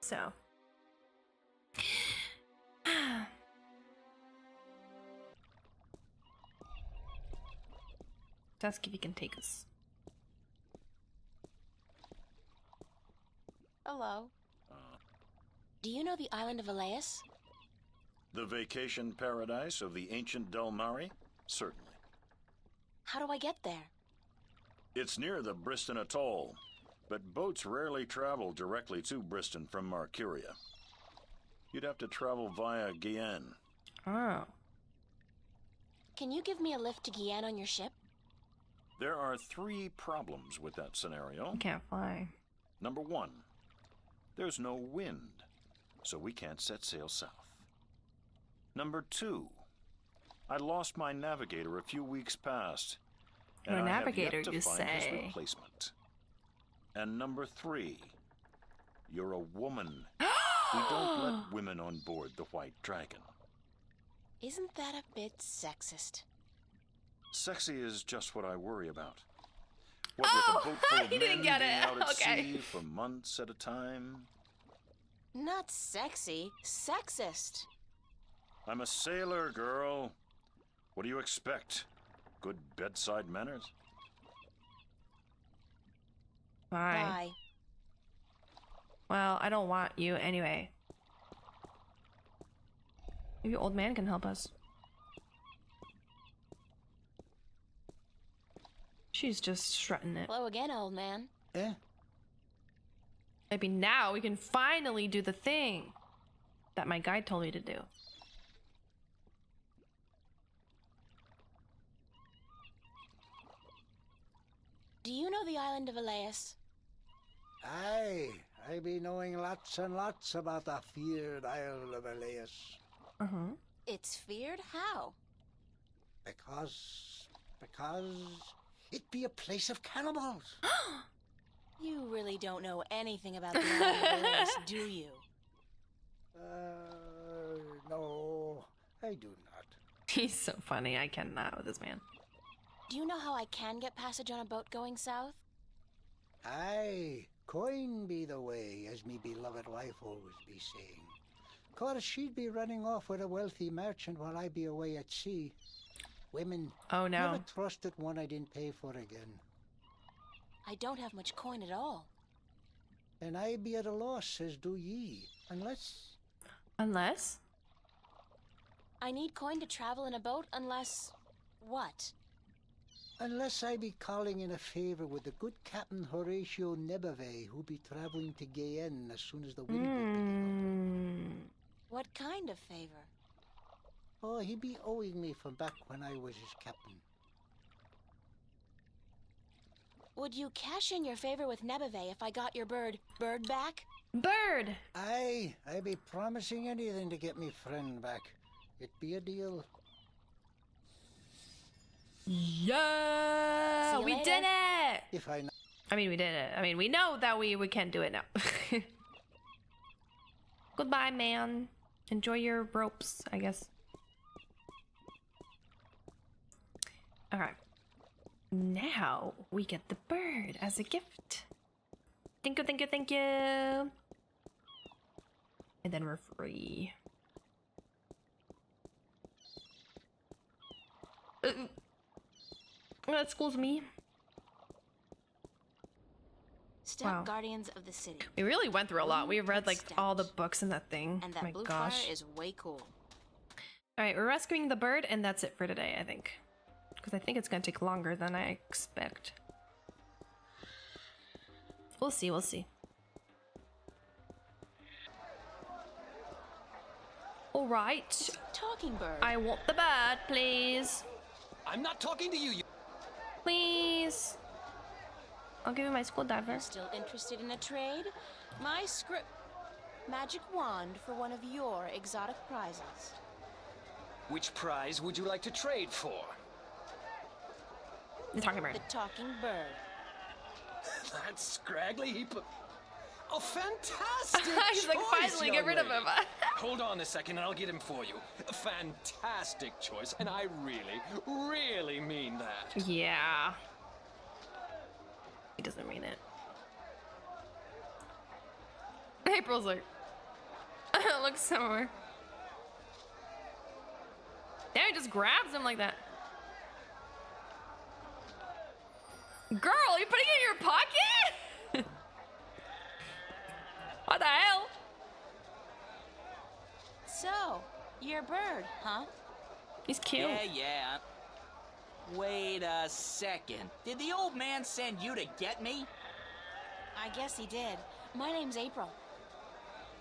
So ask if you can take us. Hello. Do you know the island of Elias? The vacation paradise of the ancient Delmari? Certainly. How do I get there? It's near the Briston Atoll, but boats rarely travel directly to Briston from Marcuria. You'd have to travel via Guyane. Oh. Can you give me a lift to Guyane on your ship? There are 3 problems with that scenario. I can't fly. Number 1, there's no wind, so we can't set sail south. Number 2, I lost my navigator a few weeks past, and Your I navigator, have yet to you find say? his replacement. And number 3, you're a woman. We don't let women on board the White Dragon. Isn't that a bit sexist? Sexy is just what I worry about. What with a boat full of he didn't men get being it. out at Okay. sea for months at a time. Not sexy, sexist. I'm a sailor, girl. What do you expect? Good bedside manners? Bye. Bye. Well, I don't want you anyway. Maybe old man can help us. She's just strutting it. Hello again, old man. Eh? Maybe now we can finally do the thing that my guide told me to do. Do you know the island of Elias? Aye, I be knowing lots and lots about the feared Isle of Elias. Uh-huh. It's feared? How? Because it be a place of cannibals. You really don't know anything about the race, do you? No, I do not. He's so funny. I cannot with this man. Do you know how I can get passage on a boat going south? Aye, coin be the way, as me beloved wife always be saying. Course she'd be running off with a wealthy merchant while I be away at sea. Women, oh no, never trusted one I didn't pay for again. I don't have much coin at all. And I be at a loss, as do ye, unless... Unless? I need coin to travel in a boat unless... what? Unless I be calling in a favor with the good Captain Horatio Nebave, who be traveling to Guyenne as soon as the wind be picking up. What kind of favor? Oh, he be owing me from back when I was his captain. Would you cash in your favor with Nebave if I got your bird back? Bird! Aye, I be promising anything to get me friend back. It be a deal. Yeah! We later. did it! If I... I mean, we did it. I mean, we know that we can't do it now. Goodbye, man. Enjoy your ropes, I guess. Alright. Now, we get the bird as a gift. Thank you, thank you, thank you! And then we're free. Excuse me. Step Wow. Guardians of the City. We really went through a lot. We read like Steps. all the books in that thing. And Oh that my blue gosh. fire is way cool. Alright, we're rescuing the bird, and that's it for today, I think. Because I think it's gonna take longer than I expect. We'll see, we'll see. Alright. Talking bird. I want the bird, please. I'm not talking to you, you... Please. I'll give you my screwdriver. Still interested in a trade? My magic wand for one of your exotic prizes. Which prize would you like to trade for? The talking bird. The talking bird. That scraggly heap of... Oh, fantastic He's like, choice, finally, get young rid of lady. him. Hold on a second and I'll get him for you. A fantastic choice, and I really, really mean that. Yeah. He doesn't mean it. April's like, look somewhere. Damn, he just grabs him like that. Girl, you putting it in your pocket? What the hell? So, you're a bird, huh? He's cute. Yeah. Wait a second. Did the old man send you to get me? I guess he did. My name's April.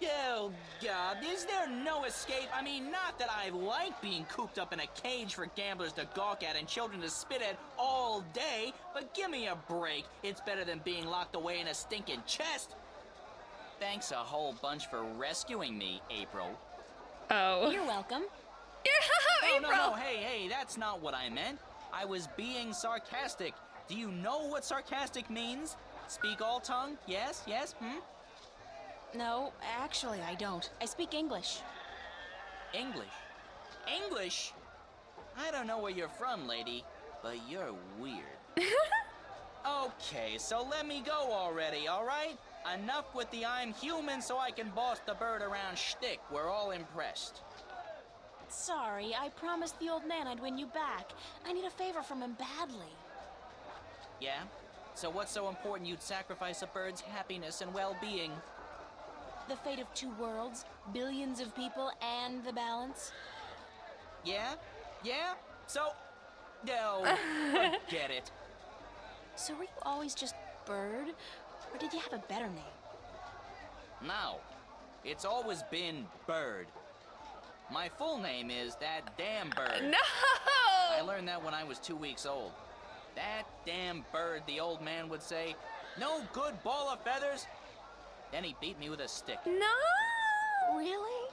Oh, God, is there no escape? I mean, not that I like being cooped up in a cage for gamblers to gawk at and children to spit at all day, but give me a break. It's better than being locked away in a stinking chest. Thanks a whole bunch for rescuing me, April. Oh. You're welcome. April. No, hey, that's not what I meant. I was being sarcastic. Do you know what sarcastic means? Speak all tongue? Yes? No, actually, I don't. I speak English. English? I don't know where you're from, lady, but you're weird. Okay, so let me go already, all right? Enough with the I'm human so I can boss the bird around shtick. We're all impressed. Sorry, I promised the old man I'd win you back. I need a favor from him badly. Yeah? So what's so important you'd sacrifice a bird's happiness and well-being? The fate of 2 worlds, billions of people, and the balance. Yeah? So... No, forget it. So were you always just Bird? Or did you have a better name? No, it's always been Bird. My full name is That Damn Bird. No! I learned that when I was 2 weeks old. That damn bird, the old man would say. No good ball of feathers. Then he beat me with a stick. No! Really?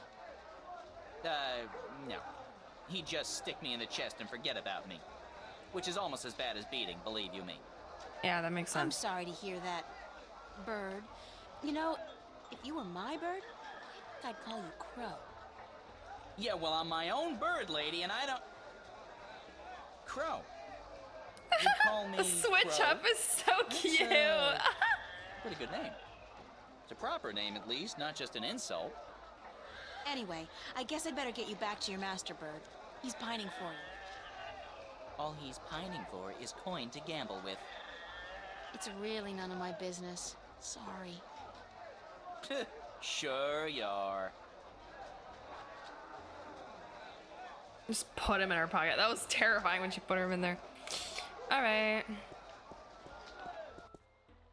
No. He'd just stick me in the chest and forget about me. Which is almost as bad as beating, believe you me. Yeah, that makes sense. I'm sorry to hear that. bird. You know, if you were my bird, I'd call you Crow. Yeah, well, I'm my own bird, lady, and I don't... Crow. You call me The switch Crow? up is so cute. Pretty good name. It's a proper name, at least, not just an insult. Anyway, I guess I'd better get you back to your master bird. He's pining for you. All he's pining for is coin to gamble with. It's really none of my business. Sorry. Sure you are. Just put him in her pocket. That was terrifying when she put him in there. All right.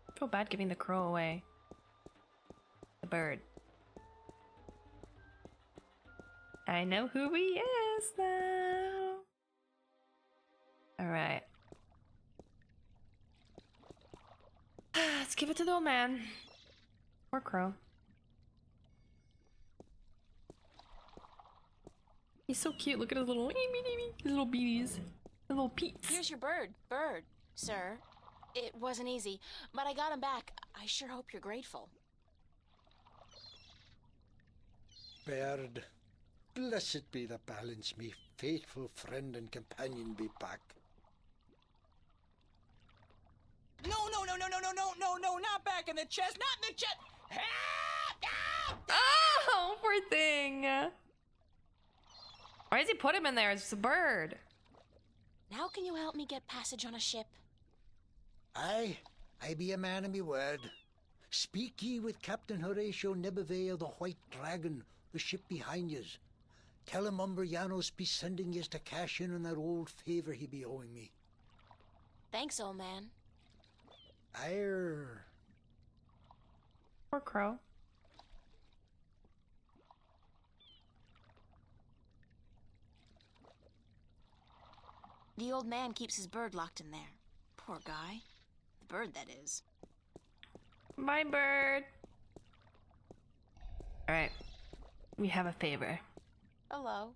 I feel bad giving the crow away. The bird. I know who he is now. All right. Let's give it to the old man. Or crow. He's so cute. Look at his little beanies. His little peeps. Here's your bird, sir. It wasn't easy, but I got him back. I sure hope you're grateful. Bird, blessed be the balance, me faithful friend and companion be back. No, not back in the chest, not in the chest! Oh, poor thing. Why does he put him in there? It's just a bird. Now can you help me get passage on a ship? Aye, I be a man of me word. Speak ye with Captain Horatio Nebervale, the White Dragon, the ship behind yous. Tell him Umbrianos be sending yous to cash in on that old favor he be owing me. Thanks, old man. Ire. Poor crow. The old man keeps his bird locked in there. Poor guy. The bird, that is. My bird. All right. We have a favor. Hello.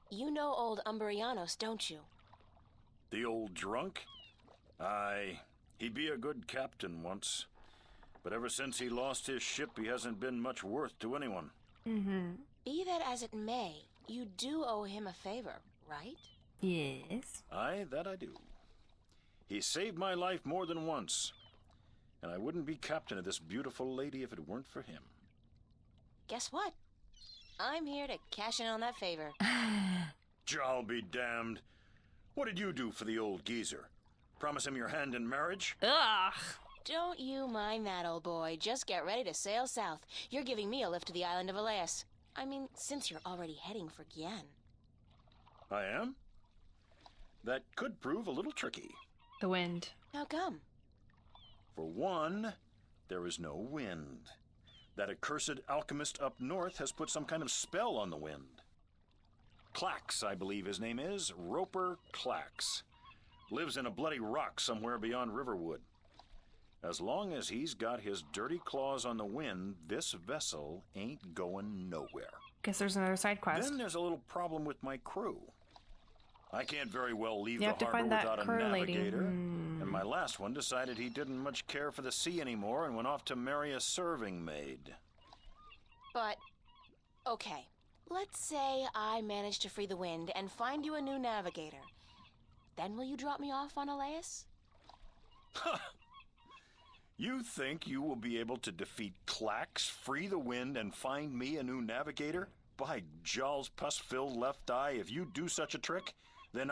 You know old Umbrianos, don't you? The old drunk? Aye, he be a good captain once. But ever since he lost his ship, he hasn't been much worth to anyone. Mm-hmm. Be that as it may, you do owe him a favor, right? Yes. Aye, that I do. He saved my life more than once. And I wouldn't be captain of this beautiful lady if it weren't for him. Guess what? I'm here to cash in on that favor. I'll be damned. What did you do for the old geezer? Promise him your hand in marriage? Ugh. Don't you mind that, old boy. Just get ready to sail south. You're giving me a lift to the island of Elias. I mean, since you're already heading for Gien. I am? That could prove a little tricky. The wind. How come? For one, there is no wind. That accursed alchemist up north has put some kind of spell on the wind. Clax, I believe his name is. Roper Clax. Lives in a bloody rock somewhere beyond Riverwood. As long as he's got his dirty claws on the wind, this vessel ain't going nowhere. Guess there's another side quest. Then there's a little problem with my crew. I can't very well leave You the have to harbor find that without a crew lady. navigator. And my last one decided he didn't much care for the sea anymore and went off to marry a serving maid. But, okay. Let's say I manage to free the wind and find you a new navigator. Then will you drop me off on Elias? You think you will be able to defeat Clax, free the wind, and find me a new navigator? By Jaw's pus-filled left eye, if you do such a trick, then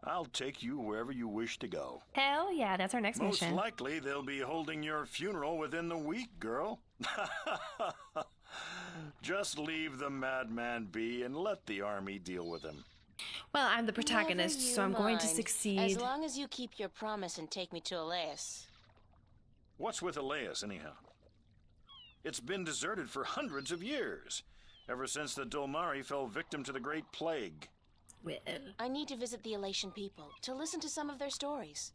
I'll take you wherever you wish to go. Hell yeah, that's our next Most mission. likely they'll be holding your funeral within the week, girl. Just leave the madman be and let the army deal with him. Well, I'm the protagonist, Never you so I'm going to mind. succeed. As long as you keep your promise and take me to Elias. What's with Elias, anyhow? It's been deserted for hundreds of years, ever since the Dolmari fell victim to the Great Plague. Well, I need to visit the Elation people, to listen to some of their stories.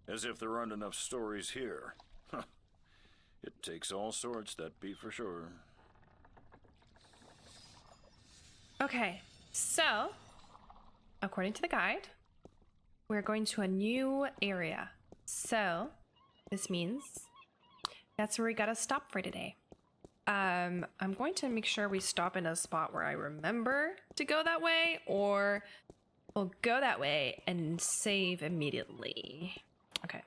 As if there aren't enough stories here. Huh. It takes all sorts, that be for sure. okay, so, according to the guide, we're going to a new area. So this means that's where we gotta stop for today. I'm going to make sure we stop in a spot where I remember to go that way, or we'll go that way and save immediately. Okay.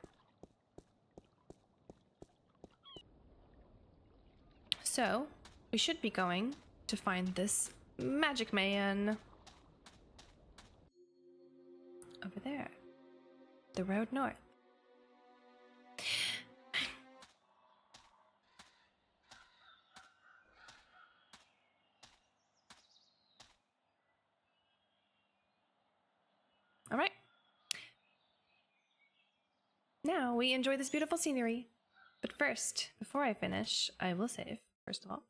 So we should be going to find this magic man over there. The road north. All right. Now we enjoy this beautiful scenery. But first, before I finish, I will save, first of all.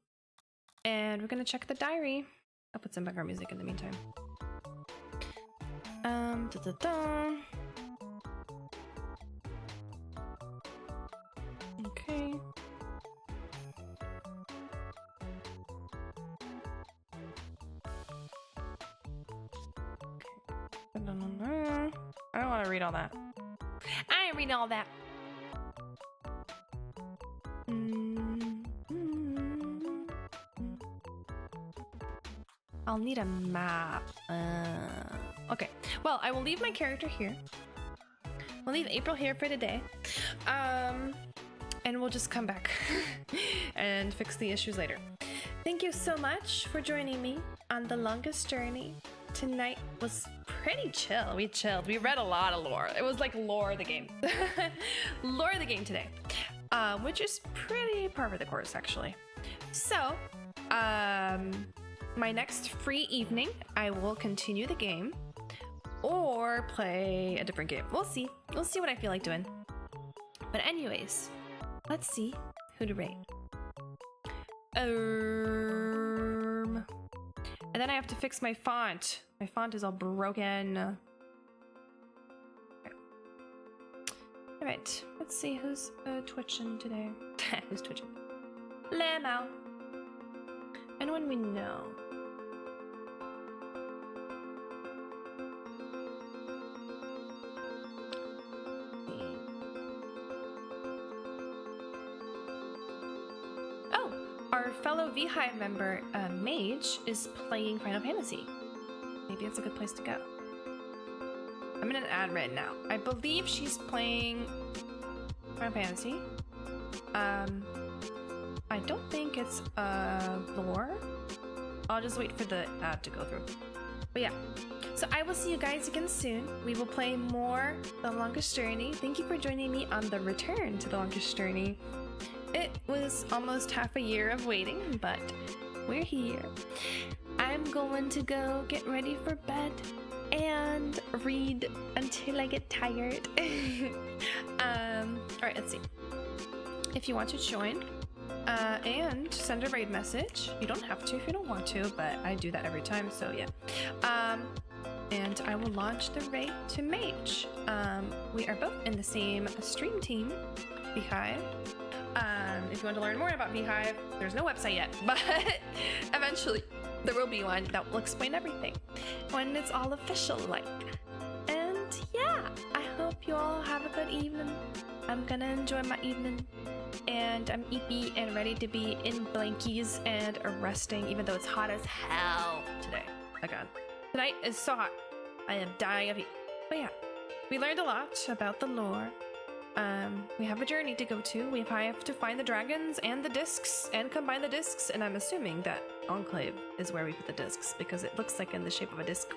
And we're gonna check the diary. I'll put some background music in the meantime. Okay. I don't want to read all that. I ain't reading all that. I'll need a map. Okay. Well, I will leave my character here. We'll leave April here for today. And we'll just come back and fix the issues later. Thank you so much for joining me on the longest journey. Tonight was pretty chill. We chilled. We read a lot of lore. It was like lore of the game. Lore of the game today. Which is pretty par for the course, actually. So, my next free evening, I will continue the game or play a different game. We'll see. We'll see what I feel like doing. But anyways, let's see who to rate. And then I have to fix my font. My font is all broken. Okay. All right, let's see who's twitching today. Who's twitching? Lemo. Anyone we know? Oh, our fellow Vhive member, Mage, is playing Final Fantasy. Maybe it's a good place to go. I'm in an ad right now. I believe she's playing Final Fantasy. I don't think it's lore. I'll just wait for the ad to go through. But yeah, so I will see you guys again soon. We will play more The Longest Journey. Thank you for joining me on the return to The Longest Journey. It was almost half a year of waiting, but we're here. I'm going to go get ready for bed and read until I get tired. All right, let's see. If you want to join and send a raid message, you don't have to if you don't want to, but I do that every time, so yeah. And I will launch the raid to Mage. We are both in the same stream team, Vhive. If you want to learn more about Vhive, there's no website yet, but eventually there will be one that will explain everything when it's all official like. And yeah, I hope you all have a good evening. I'm gonna enjoy my evening, and I'm eepy and ready to be in blankies and resting, even though it's hot as hell today. Oh god, tonight is so hot. I am dying of heat. But yeah, we learned a lot about the lore. We have a journey to go to. We have to find the dragons and the discs and combine the discs, and I'm assuming that Enclave is where we put the discs because it looks like in the shape of a disc,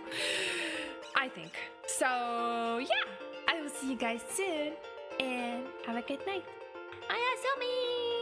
I think. So yeah, I will see you guys soon and have a good night. Ayasumi!